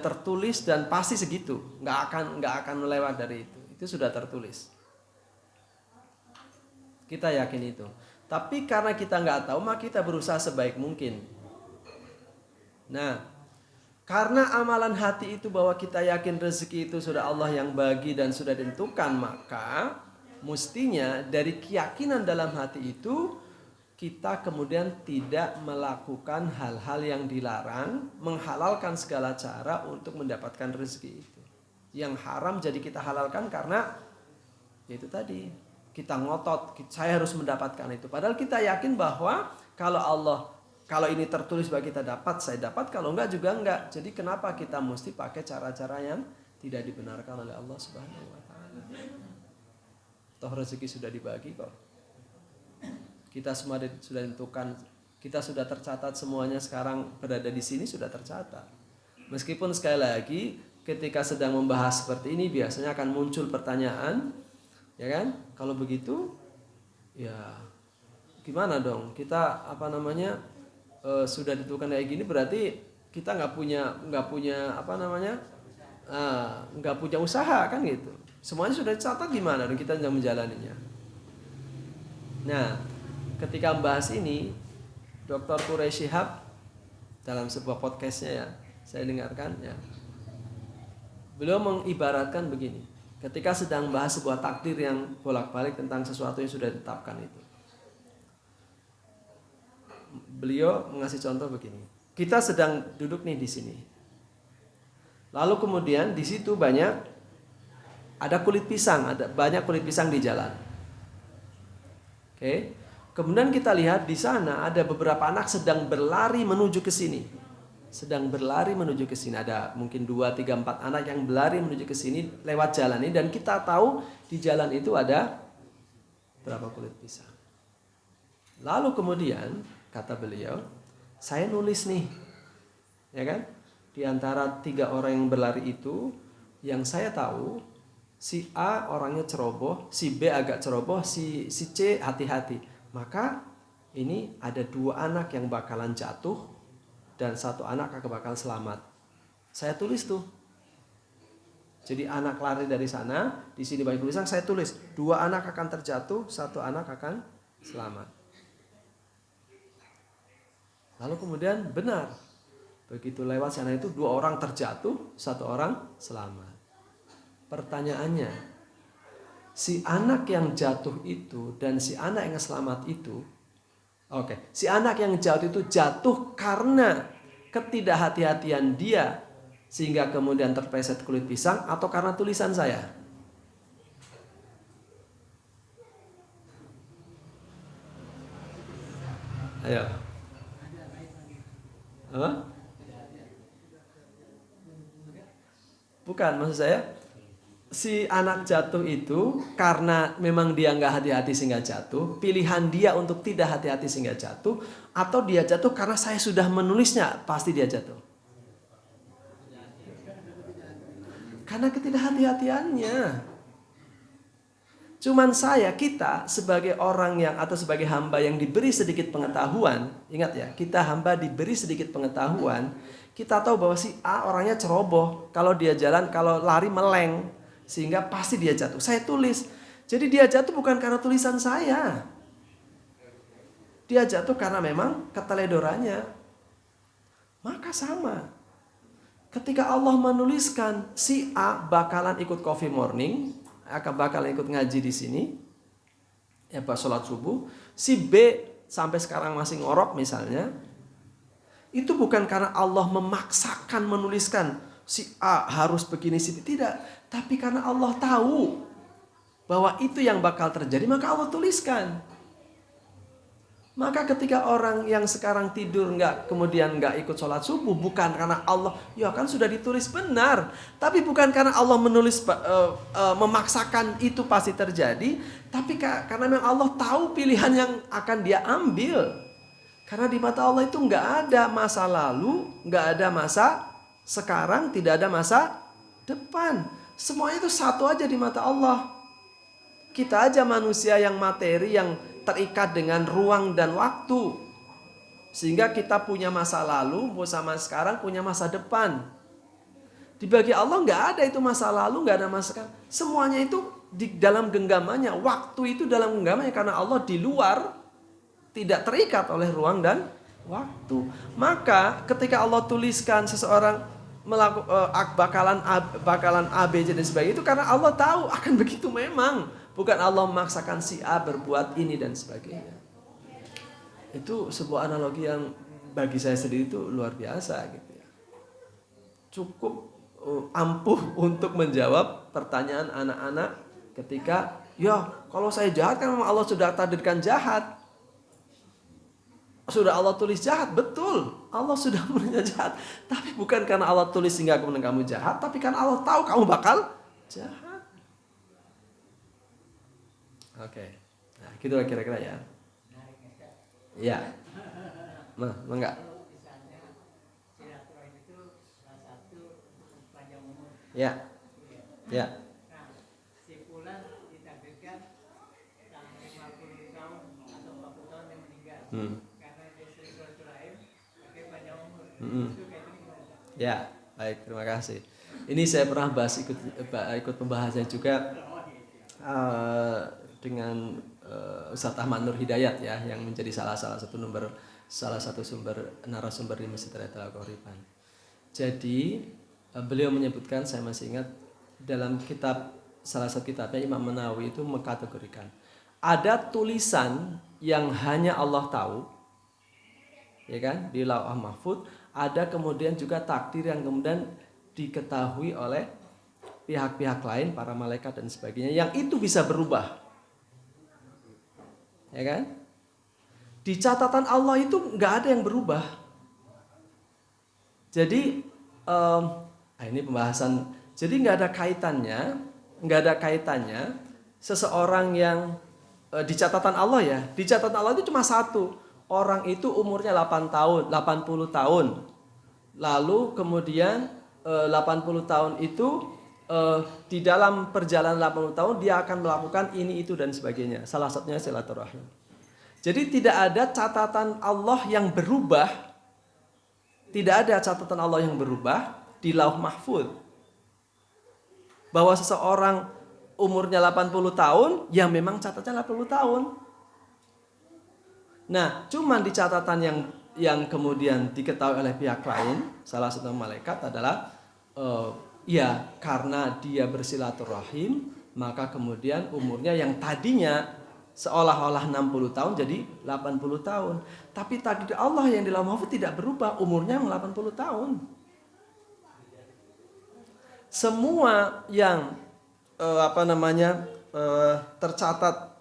tertulis dan pasti segitu, nggak akan melewat dari itu sudah tertulis. Kita yakin itu. Tapi karena kita nggak tahu, maka kita berusaha sebaik mungkin. Nah, karena amalan hati itu bahwa kita yakin rezeki itu sudah Allah yang bagi dan sudah ditentukan, maka mestinya dari keyakinan dalam hati itu kita kemudian tidak melakukan hal-hal yang dilarang, menghalalkan segala cara untuk mendapatkan rezeki itu. Yang haram jadi kita halalkan karena itu tadi, kita ngotot, saya harus mendapatkan itu. Padahal kita yakin bahwa kalau ini tertulis bagi kita dapat, saya dapat, kalau enggak juga enggak. Jadi kenapa kita mesti pakai cara-cara yang tidak dibenarkan oleh Allah Subhanahu wa taala? Toh rezeki sudah dibagi kok. Kita semua sudah ditentukan, kita sudah tercatat semuanya sekarang berada di sini sudah tercatat. Meskipun sekali lagi ketika sedang membahas seperti ini biasanya akan muncul pertanyaan, ya kan? Kalau begitu, ya gimana dong? Kita sudah ditentukan kayak gini berarti kita nggak punya usaha kan gitu. Semuanya sudah dicatat, gimana dong kita sedang menjalaninya? Nah, ketika membahas ini, Dr. Quraisy Shihab dalam sebuah podcastnya ya, saya dengarkan ya, beliau mengibaratkan begini, ketika sedang bahas sebuah takdir yang bolak-balik tentang sesuatu yang sudah ditetapkan itu. Beliau mengasih contoh begini, kita sedang duduk nih di sini, lalu kemudian di situ banyak kulit pisang, ada banyak kulit pisang di jalan. Oke. Kemudian kita lihat di sana ada beberapa anak sedang berlari menuju ke sini. Ada mungkin 2, 3, 4 anak yang berlari menuju ke sini lewat jalan ini. Dan kita tahu di jalan itu ada berapa kulit pisang. Lalu kemudian kata beliau, saya nulis nih, ya kan? Di antara 3 orang yang berlari itu, yang saya tahu si A orangnya ceroboh, si B agak ceroboh, si C hati-hati. Maka ini ada 2 anak yang bakalan jatuh dan 1 anak akan bakal selamat. Saya tulis tuh. Jadi anak lari dari sana, di sini banyak tulisan, saya tulis 2 anak akan terjatuh, 1 anak akan selamat. Lalu kemudian benar, begitu lewat sana itu 2 orang terjatuh, 1 orang selamat. Pertanyaannya, si anak yang jatuh itu dan si anak yang selamat itu, si anak yang jatuh itu jatuh karena ketidakhati-hatian dia sehingga kemudian terpleset kulit pisang, atau karena tulisan saya? Ayo. Apa? Bukan, maksud saya si anak jatuh itu karena memang dia nggak hati-hati sehingga jatuh, pilihan dia untuk tidak hati-hati sehingga jatuh, atau dia jatuh karena saya sudah menulisnya pasti dia jatuh. Karena ketidakhati-hatiannya. Cuman kita sebagai orang yang atau sebagai hamba yang diberi sedikit pengetahuan, ingat ya, kita hamba diberi sedikit pengetahuan, kita tahu bahwa si A orangnya ceroboh, kalau dia jalan, kalau lari meleng, sehingga pasti dia jatuh. Saya tulis. Jadi dia jatuh bukan karena tulisan saya. Dia jatuh karena memang keteledorannya. Maka sama. Ketika Allah menuliskan si A bakalan ikut coffee morning, akan bakalan ikut ngaji di sini, ya pas sholat subuh, si B sampai sekarang masih ngorok misalnya, itu bukan karena Allah memaksakan menuliskan si A harus begini sih, tidak, tapi karena Allah tahu bahwa itu yang bakal terjadi, maka Allah tuliskan. Maka ketika orang yang sekarang tidur kemudian nggak ikut sholat subuh, bukan karena Allah, ya kan sudah ditulis benar, tapi bukan karena Allah menulis memaksakan itu pasti terjadi, tapi karena memang Allah tahu pilihan yang akan dia ambil. Karena di mata Allah itu nggak ada masa lalu, nggak ada masa sekarang, tidak ada masa depan. Semuanya itu satu aja di mata Allah. Kita aja manusia yang materi yang terikat dengan ruang dan waktu. Sehingga kita punya masa lalu, sama sekarang punya masa depan. Di bagi Allah nggak ada itu masa lalu, nggak ada masa sekarang. Semuanya itu di dalam genggamannya. Waktu itu dalam genggamannya karena Allah di luar, tidak terikat oleh ruang dan waktu. Maka ketika Allah tuliskan seseorang bakalan A, B, C dan sebagainya, itu karena Allah tahu akan begitu memang. Bukan Allah memaksakan si A berbuat ini dan sebagainya. Itu sebuah analogi yang bagi saya sendiri itu luar biasa gitu ya. Cukup ampuh untuk menjawab pertanyaan anak-anak ketika, ya kalau saya jahat kan memang Allah sudah takdirkan jahat. Sudah Allah tulis jahat, betul. Allah sudah menulisnya jahat. Tapi bukan karena Allah tulis sehingga kemudian kamu jahat, tapi karena Allah tahu kamu bakal jahat. Oke, nah gitu kira-kira ya. Iya. Nah, enggak. Ya. Ya. Nah, si fulan ditakdirkan 50 tahun atau 40 tahun dia meninggal. Karena dia sering silaturahim, pakai panjang umur. Itu kayak gimana? Ya, baik, terima kasih. Ini saya pernah bahas ikut pembahasannya juga dengan Ustaz Ahmad Nur Hidayat ya, yang menjadi salah satu sumber narasumber di Masjid Raya Al-Ghoriban. Jadi beliau menyebutkan, saya masih ingat, dalam salah satu kitabnya Imam Nawawi itu mengkategorikan ada tulisan yang hanya Allah tahu, ya kan, di Lauh Mahfuz. Ada kemudian juga takdir yang kemudian diketahui oleh pihak-pihak lain, para malaikat dan sebagainya, yang itu bisa berubah. Ya kan? Di catatan Allah itu nggak ada yang berubah. Jadi ini pembahasan. Jadi nggak ada kaitannya seseorang yang di catatan Allah ya. Di catatan Allah itu cuma satu. orang itu umurnya 8 tahun, 80 tahun. Lalu kemudian 80 tahun itu di dalam perjalanan 80 tahun dia akan melakukan ini itu dan sebagainya. Salah satunya silaturahim. Jadi tidak ada catatan Allah yang berubah. Tidak ada catatan Allah yang berubah di Lauh Mahfuz. Bahwa seseorang umurnya 80 tahun, ya memang catatannya 80 tahun. Nah, cuman di catatan yang kemudian diketahui oleh pihak lain, salah satu malaikat adalah ya karena dia bersilaturahim, maka kemudian umurnya yang tadinya seolah-olah 60 tahun jadi 80 tahun. Tapi takdir Allah yang di Lauh Mahfuz tidak berubah, umurnya 80 tahun. Semua yang tercatat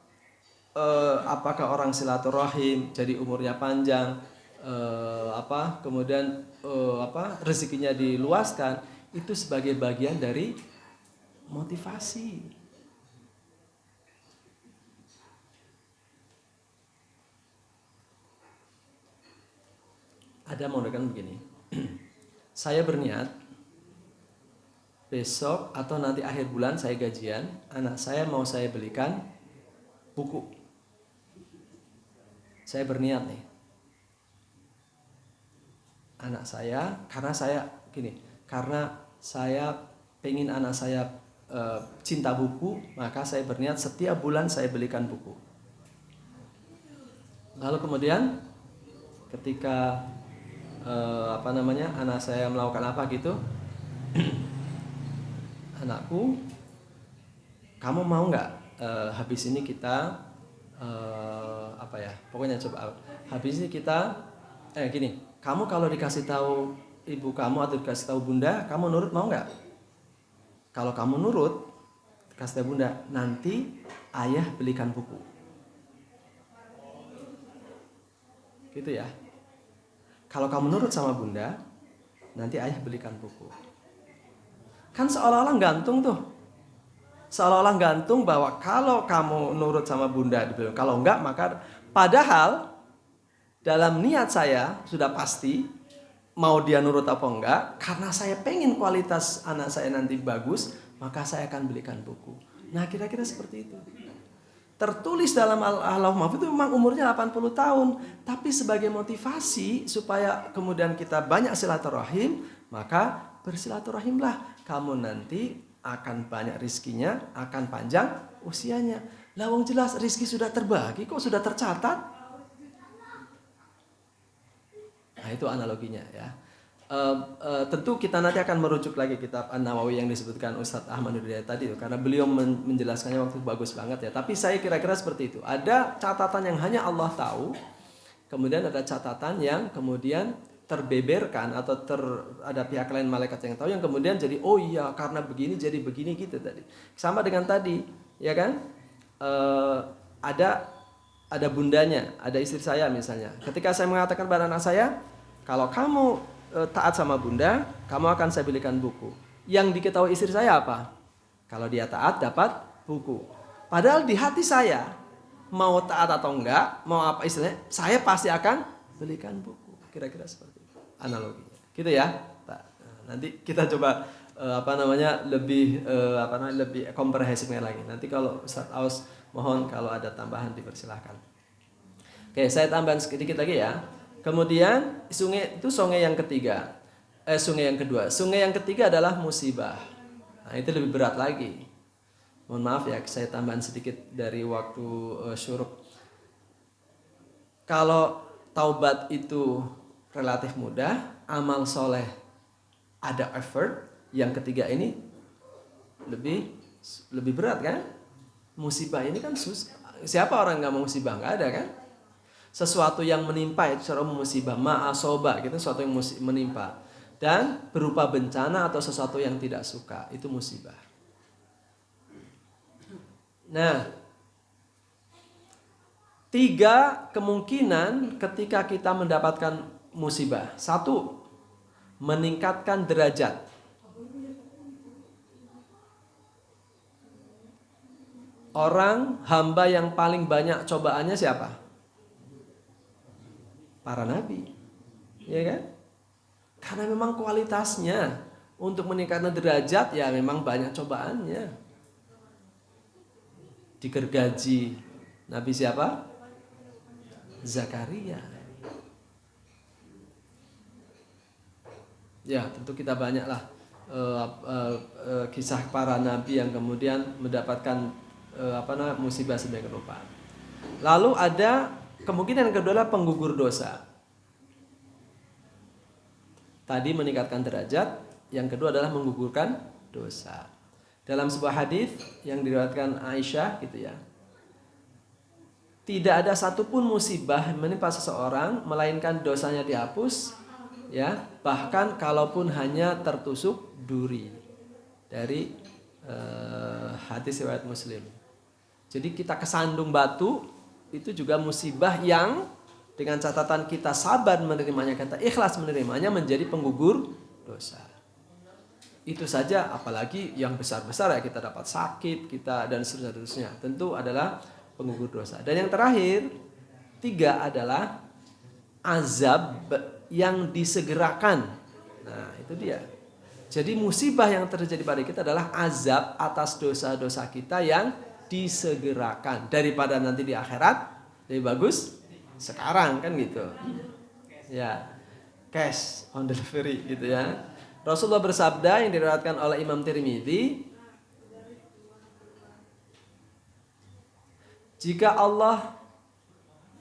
apakah orang silaturahim jadi umurnya panjang, kemudian rezekinya diluaskan, itu sebagai bagian dari motivasi. Ada mengatakan begini, saya berniat besok atau nanti akhir bulan saya gajian, anak saya mau saya belikan buku. Saya berniat nih, anak saya, karena saya pengen anak saya cinta buku, maka saya berniat setiap bulan saya belikan buku. Lalu kemudian ketika anak saya melakukan apa gitu, anakku, kamu mau nggak habis ini kita pokoknya coba habis ini kita gini, kamu kalau dikasih tahu ibu kamu atau dikasih tahu bunda, kamu nurut mau nggak? Kalau kamu nurut, kasih tahu bunda, nanti ayah belikan buku. Gitu ya. Kalau kamu nurut sama bunda, nanti ayah belikan buku. Kan seolah-olah gantung tuh. Seolah-olah gantung bahwa kalau kamu nurut sama bunda, kalau enggak maka, padahal dalam niat saya sudah pasti mau dia nurut apa enggak, karena saya pengen kualitas anak saya nanti bagus, maka saya akan belikan buku. Nah, kira-kira seperti itu. Tertulis dalam Lauh Mahfuz itu memang umurnya 80 tahun, tapi sebagai motivasi supaya kemudian kita banyak silaturahim, maka bersilaturahimlah. Kamu nanti akan banyak rizkinya, akan panjang usianya. Lah wong jelas rizki sudah terbagi, kok sudah tercatat? Nah, itu analoginya ya. Tentu kita nanti akan merujuk lagi kitab An-Nawawi yang disebutkan Ustadz Ahmad Nurhidayat tadi itu, karena beliau menjelaskannya waktu bagus banget ya. Tapi saya kira-kira seperti itu. Ada catatan yang hanya Allah tahu, kemudian ada catatan yang kemudian terbeberkan atau ada pihak lain malaikat yang tahu, yang kemudian jadi oh iya karena begini jadi begini gitu tadi. Sama dengan tadi, ya kan? Ada bundanya, ada istri saya misalnya. Ketika saya mengatakan pada anak saya, kalau kamu taat sama bunda, kamu akan saya belikan buku. Yang diketahui istri saya apa? Kalau dia taat dapat buku. Padahal di hati saya, mau taat atau enggak, mau apa istilahnya, saya pasti akan belikan buku. Kira-kira seperti itu analoginya. Gitu ya. Nanti kita coba lebih komprehensifnya lagi. Nanti kalau Ustaz Aus mohon kalau ada tambahan dipersilahkan. Oke, saya tambahan sedikit lagi ya. Kemudian sungai itu sungai yang ketiga. Sungai yang kedua. Sungai yang ketiga adalah musibah. Nah, itu lebih berat lagi. Mohon maaf ya, saya tambahan sedikit dari waktu syuruk. Kalau taubat itu relatif mudah, amal soleh ada effort. Yang ketiga ini lebih berat kan? Musibah ini kan siapa orang nggak mau musibah? Nggak ada kan? Sesuatu yang menimpa itu secara musibah, ma'asoba gitu, sesuatu yang menimpa, dan berupa bencana atau sesuatu yang tidak suka, itu musibah. Nah, 3 kemungkinan ketika kita mendapatkan musibah. 1, meningkatkan derajat. Orang hamba yang paling banyak cobaannya siapa? para nabi. Ya kan? Karena memang kualitasnya untuk meningkatkan derajat ya memang banyak cobaannya. Digergaji Nabi siapa? Zakaria. Ya, tentu kita banyaklah kisah para nabi yang kemudian mendapatkan musibah sedemikian rupa. Lalu ada kemungkinan kedua adalah penggugur dosa. Tadi meningkatkan derajat, yang kedua adalah menggugurkan dosa. Dalam sebuah hadis yang diriwayatkan Aisyah gitu ya. Tidak ada satupun musibah menimpa seseorang melainkan dosanya dihapus, ya, bahkan kalaupun hanya tertusuk duri. Dari hadis riwayat Muslim. Jadi kita kesandung batu itu juga musibah yang dengan catatan kita sabar menerimanya, kita ikhlas menerimanya, menjadi penggugur dosa. Itu saja, apalagi yang besar-besar ya, kita dapat sakit, kita dan seterusnya. Tentu adalah penggugur dosa. Dan yang terakhir, 3 adalah azab yang disegerakan. Nah, itu dia. Jadi musibah yang terjadi pada kita adalah azab atas dosa-dosa kita yang disegerakan. Daripada nanti di akhirat, lebih bagus sekarang, kan gitu. Ya, cash on delivery gitu ya. Rasulullah bersabda yang diriwayatkan oleh Imam Tirmidzi, jika Allah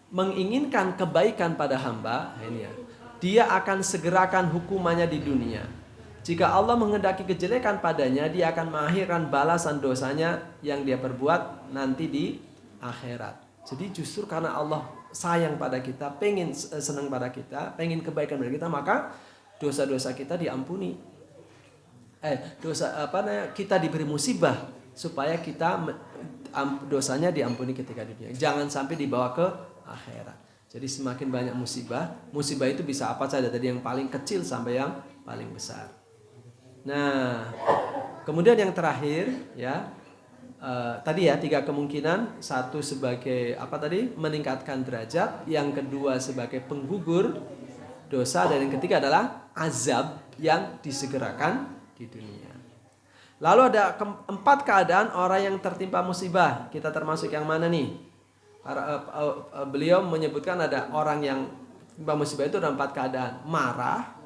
menginginkan kebaikan pada hamba, ini ya, dia akan segerakan hukumannya di dunia. Jika Allah menghendaki kejelekan padanya, dia akan mengakhirkan balasan dosanya yang dia perbuat nanti di akhirat. Jadi justru karena Allah sayang pada kita, pengen senang pada kita, pengen kebaikan pada kita, maka dosa-dosa kita diampuni. Kita diberi musibah supaya kita dosanya diampuni ketika di dunia. Jangan sampai dibawa ke akhirat. Jadi semakin banyak musibah itu bisa apa saja, dari yang paling kecil sampai yang paling besar. Nah, kemudian yang terakhir ya, tadi ya 3 kemungkinan. Satu sebagai meningkatkan derajat, yang kedua sebagai penggugur dosa, dan yang ketiga adalah azab yang disegerakan di dunia. Lalu ada 4 keadaan orang yang tertimpa musibah. Kita termasuk yang mana nih? Beliau menyebutkan ada orang yang tertimpa musibah itu ada 4 keadaan: marah,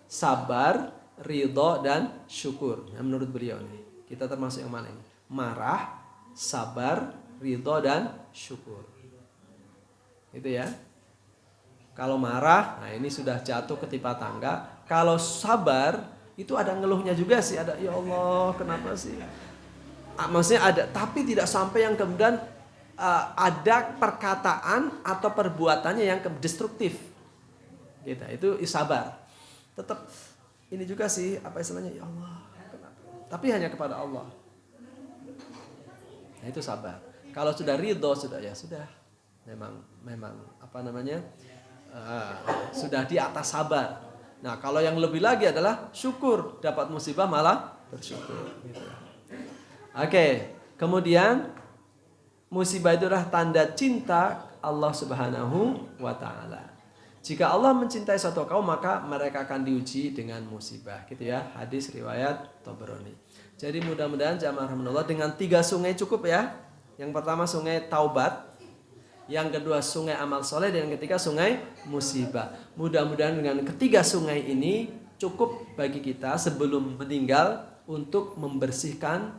sabar, ridho, dan syukur. Nah, menurut beliau nih, kita termasuk yang mana ini? Marah, sabar, ridho, dan syukur. Itu ya. Kalau marah, nah ini sudah jatuh ketimpa tangga. Kalau sabar, itu ada ngeluhnya juga sih, ada ya Allah kenapa sih? Maksudnya ada, tapi tidak sampai yang kemudian ada perkataan atau perbuatannya yang destruktif. Gitu, itu sabar. Tetap ini juga sih, apa istilahnya, ya Allah kenapa? Tapi hanya kepada Allah. Nah, itu sabar. Kalau sudah ridho, sudah memang sudah di atas sabar. Nah, kalau yang lebih lagi adalah syukur, dapat musibah malah bersyukur gitu. Oke, kemudian musibah itu adalah tanda cinta Allah Subhanahu wa taala. Jika Allah mencintai suatu kaum, maka mereka akan diuji dengan musibah, gitu ya. Hadis riwayat Tabrani. Jadi mudah-mudahan jamaah rahmatullah, dengan 3 sungai cukup ya. Yang pertama sungai taubat, yang kedua sungai amal soleh, dan yang ketiga sungai musibah. Mudah-mudahan dengan ketiga sungai ini cukup bagi kita sebelum meninggal untuk membersihkan,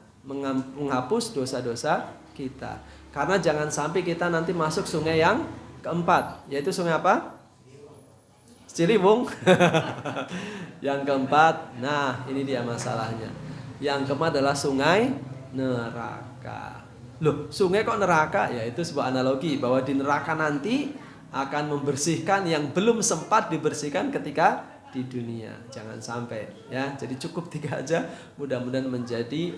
menghapus dosa-dosa kita. Karena jangan sampai kita nanti masuk sungai yang keempat, yaitu sungai apa? Ciliwung. Yang keempat, nah ini dia masalahnya. Yang keempat adalah sungai neraka. Loh, sungai kok neraka? Ya, itu sebuah analogi bahwa di neraka nanti akan membersihkan yang belum sempat dibersihkan ketika di dunia. Jangan sampai ya. Jadi cukup 3 aja, mudah-mudahan menjadi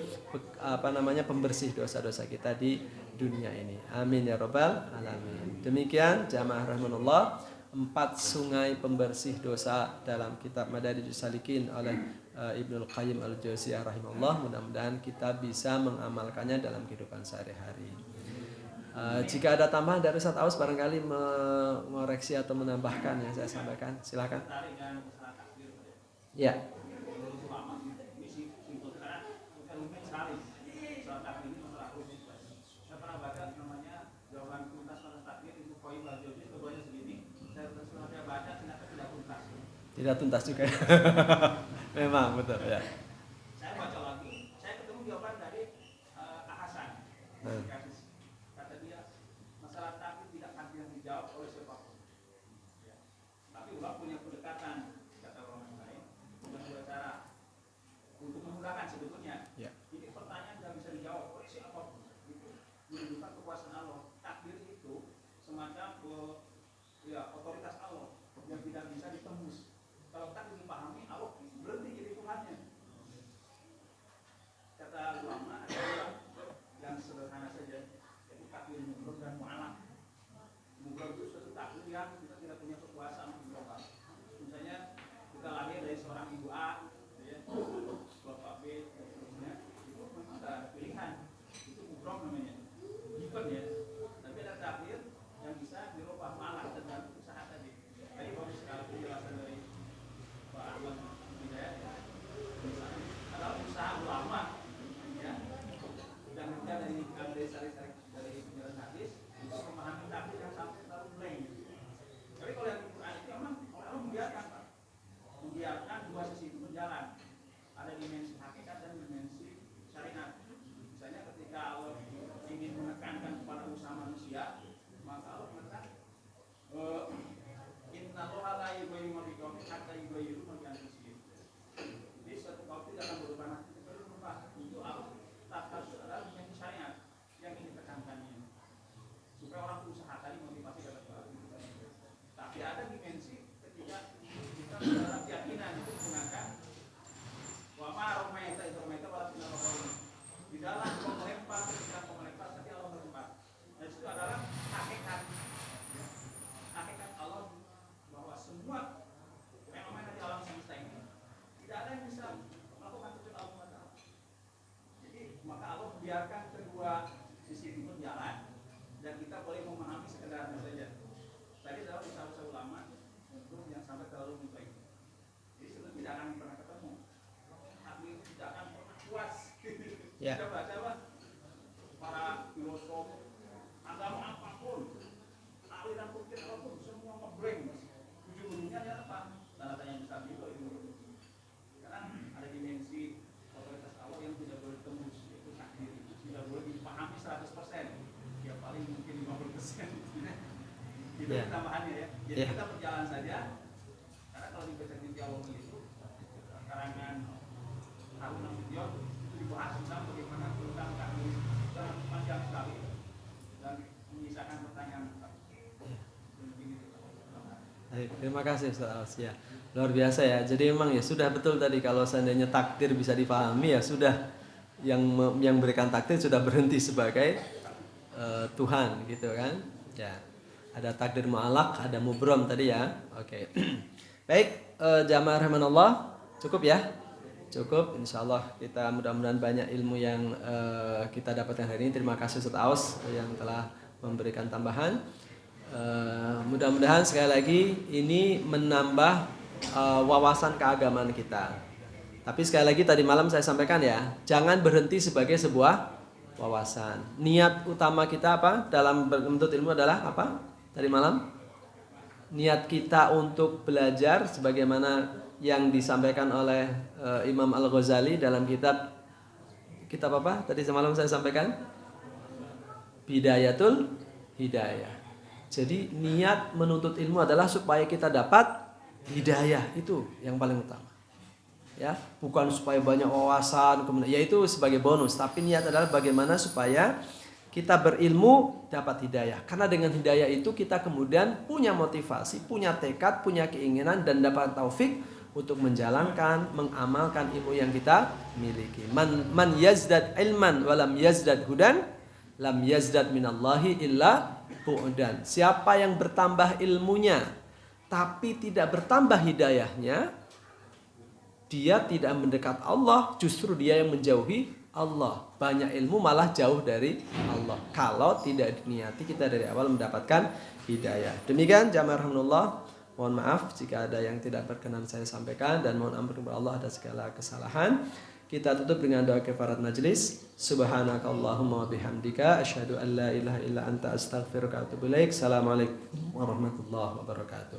pembersih dosa-dosa kita di dunia ini. Amin ya rabbal alamin. Demikian jamaah rahmanullah, 4 sungai pembersih dosa dalam kitab Madarijus Salikin oleh Ibnul Qayyim al-Jauziyah rahimahullah. Mudah-mudahan kita bisa mengamalkannya dalam kehidupan sehari-hari. Jika ada tambahan dari Ustaz Aus barangkali mengoreksi atau menambahkan yang saya sampaikan, silakan. Ya. Tidak tuntas juga. Memang betul ya. Saya baca lagi, saya ketemu jawaban dari Hasan. Kata dia, masalah takdir tidak akan yang dijawab oleh siapapun. Ya. Tapi ulama punya pendekatan, kata orang lain, dengan dua cara untuk memudahkan sebetulnya. Ya. Ini pertanyaan tidak bisa dijawab oleh siapapun. Itu menunjukkan kekuasaan Allah. Takdir itu semacam otoritas Allah yang tidak bisa ditembus. Kalau tak dipahami, Allah berhenti jadi Tuhannya. Kata ulama ada dua yang sederhana saja, yaitu takdir mubrom dan mu'alaq. Mubrom itu suatu takdir yang kita tidak punya kekuasaan untuk berubah. Misalnya kita lahir dari seorang ibu A, ya, bapak B, dan seterusnya, itu memang ada pilihan. Itu mubrom namanya, given ya. Tapi ada takdir yang bisa dirubah, mu'alaq tergantung usaha tadi. Tadi bagus sekali penjelasan dari Pak Ahmad Hidayat, adalah usaha ulama, ya, dan juga dari penjelasan hadis untuk memahami takdir yang sampai terlalu blank. Tapi kalau yang Quran itu memang Allah membiarkan, Pak, membiarkan dua sisi itu berjalan. Ada dimensi hakikat dan dimensi syariat. Misalnya ketika Allah ingin menekankan kepada usaha manusia, maka Allah mengatakan Inna Allaha la yughayyiru ma biqaumin hatta yughayyiru ma bi anfusihim. Jadi suatu kaum tidak akan berubah nanti kecuali berubah. Itu tata adalah dimensi syariat yang ingin ditekankan ini. Supaya orang usaha tadi motivasi dapat baru. Tapi ada dimensi ketika kita dalam keyakinan itu menggunakan wa ma romaita itu romaita walakin Allah. Di dalam melempar ketika melempar tadi Allah melempar. Dan itu adalah hakikat Allah bahwa semua fenomena di alam semesta ini tidak ada yang bisa melakukan kecuali Allah. Jadi maka Allah biarkan kedua sisi itu berjalan dan kita boleh memahami sekedarnya saja. Tadi adalah usaha ulama untuk yang sampai terlalu mutlak. Jadi sebetulnya tidak akan pernah ketemu. Takdir tidak akan pernah puas. Ya. Coba para filosof agama apapun, aliran pikir apapun, semua ngeblank. Ujung-ujungnya adalah apa? Tanda tanya besar juga itu. Karena ada dimensi otoritas Allah yang tidak boleh tembus, yaitu takdir itu tidak boleh dipahami 100%. Ya paling mungkin 50%. Itu tambahannya ya. Jadi kita berjalan saja. Karena kalau dibaca di teologi itu karangan Harun Nasution itu dibahas tentang bagaimana tentang takdir sangat panjang sekali dan menyisakan pertanyaan. Terima kasih Ustaz Aus ya. Luar biasa ya. Jadi memang ya sudah betul tadi kalau seandainya takdir bisa dipahami ya sudah yang berikan takdir sudah berhenti sebagai Tuhan gitu kan. Ya. Ada takdir mu'alaq, ada mubrom tadi ya. Oke. Baik, jamaah rahimanallah, cukup ya? Cukup. Insyaallah kita mudah-mudahan banyak ilmu yang kita dapatkan hari ini. Terima kasih Ustaz Aus yang telah memberikan tambahan. Mudah-mudahan sekali lagi ini menambah wawasan keagamaan kita. Tapi sekali lagi tadi malam saya sampaikan ya, jangan berhenti sebagai sebuah wawasan. Niat utama kita apa dalam menuntut ilmu adalah apa? Tadi malam niat kita untuk belajar sebagaimana yang disampaikan oleh Imam Al-Ghazali dalam kitab apa? Tadi semalam saya sampaikan Bidayatul Hidayah. Jadi niat menuntut ilmu adalah supaya kita dapat hidayah, itu yang paling utama. Ya, bukan supaya banyak wawasan, kemudian ya itu sebagai bonus, tapi niat adalah bagaimana supaya kita berilmu dapat hidayah. Karena dengan hidayah itu kita kemudian punya motivasi, punya tekad, punya keinginan dan dapat taufik untuk menjalankan, mengamalkan ilmu yang kita miliki. Man yazdad ilman walam yazdad hudan lam yazdad minallahi illa bu'dan. Siapa yang bertambah ilmunya tapi tidak bertambah hidayahnya, dia tidak mendekat Allah, justru dia yang menjauhi Allah. Banyak ilmu malah jauh dari Allah. Kalau tidak diniati kita dari awal mendapatkan hidayah. Demikian jamaah rahmatullah. Mohon maaf jika ada yang tidak berkenan saya sampaikan dan mohon ampun kepada Allah atas segala kesalahan. Kita tutup dengan doa kifarat majlis. Subhanakallahumma wa bihamdika asyhadu an la ilaha illa anta astaghfiruka wa atubu ilaik. Assalamualaikum warahmatullahi wabarakatuh.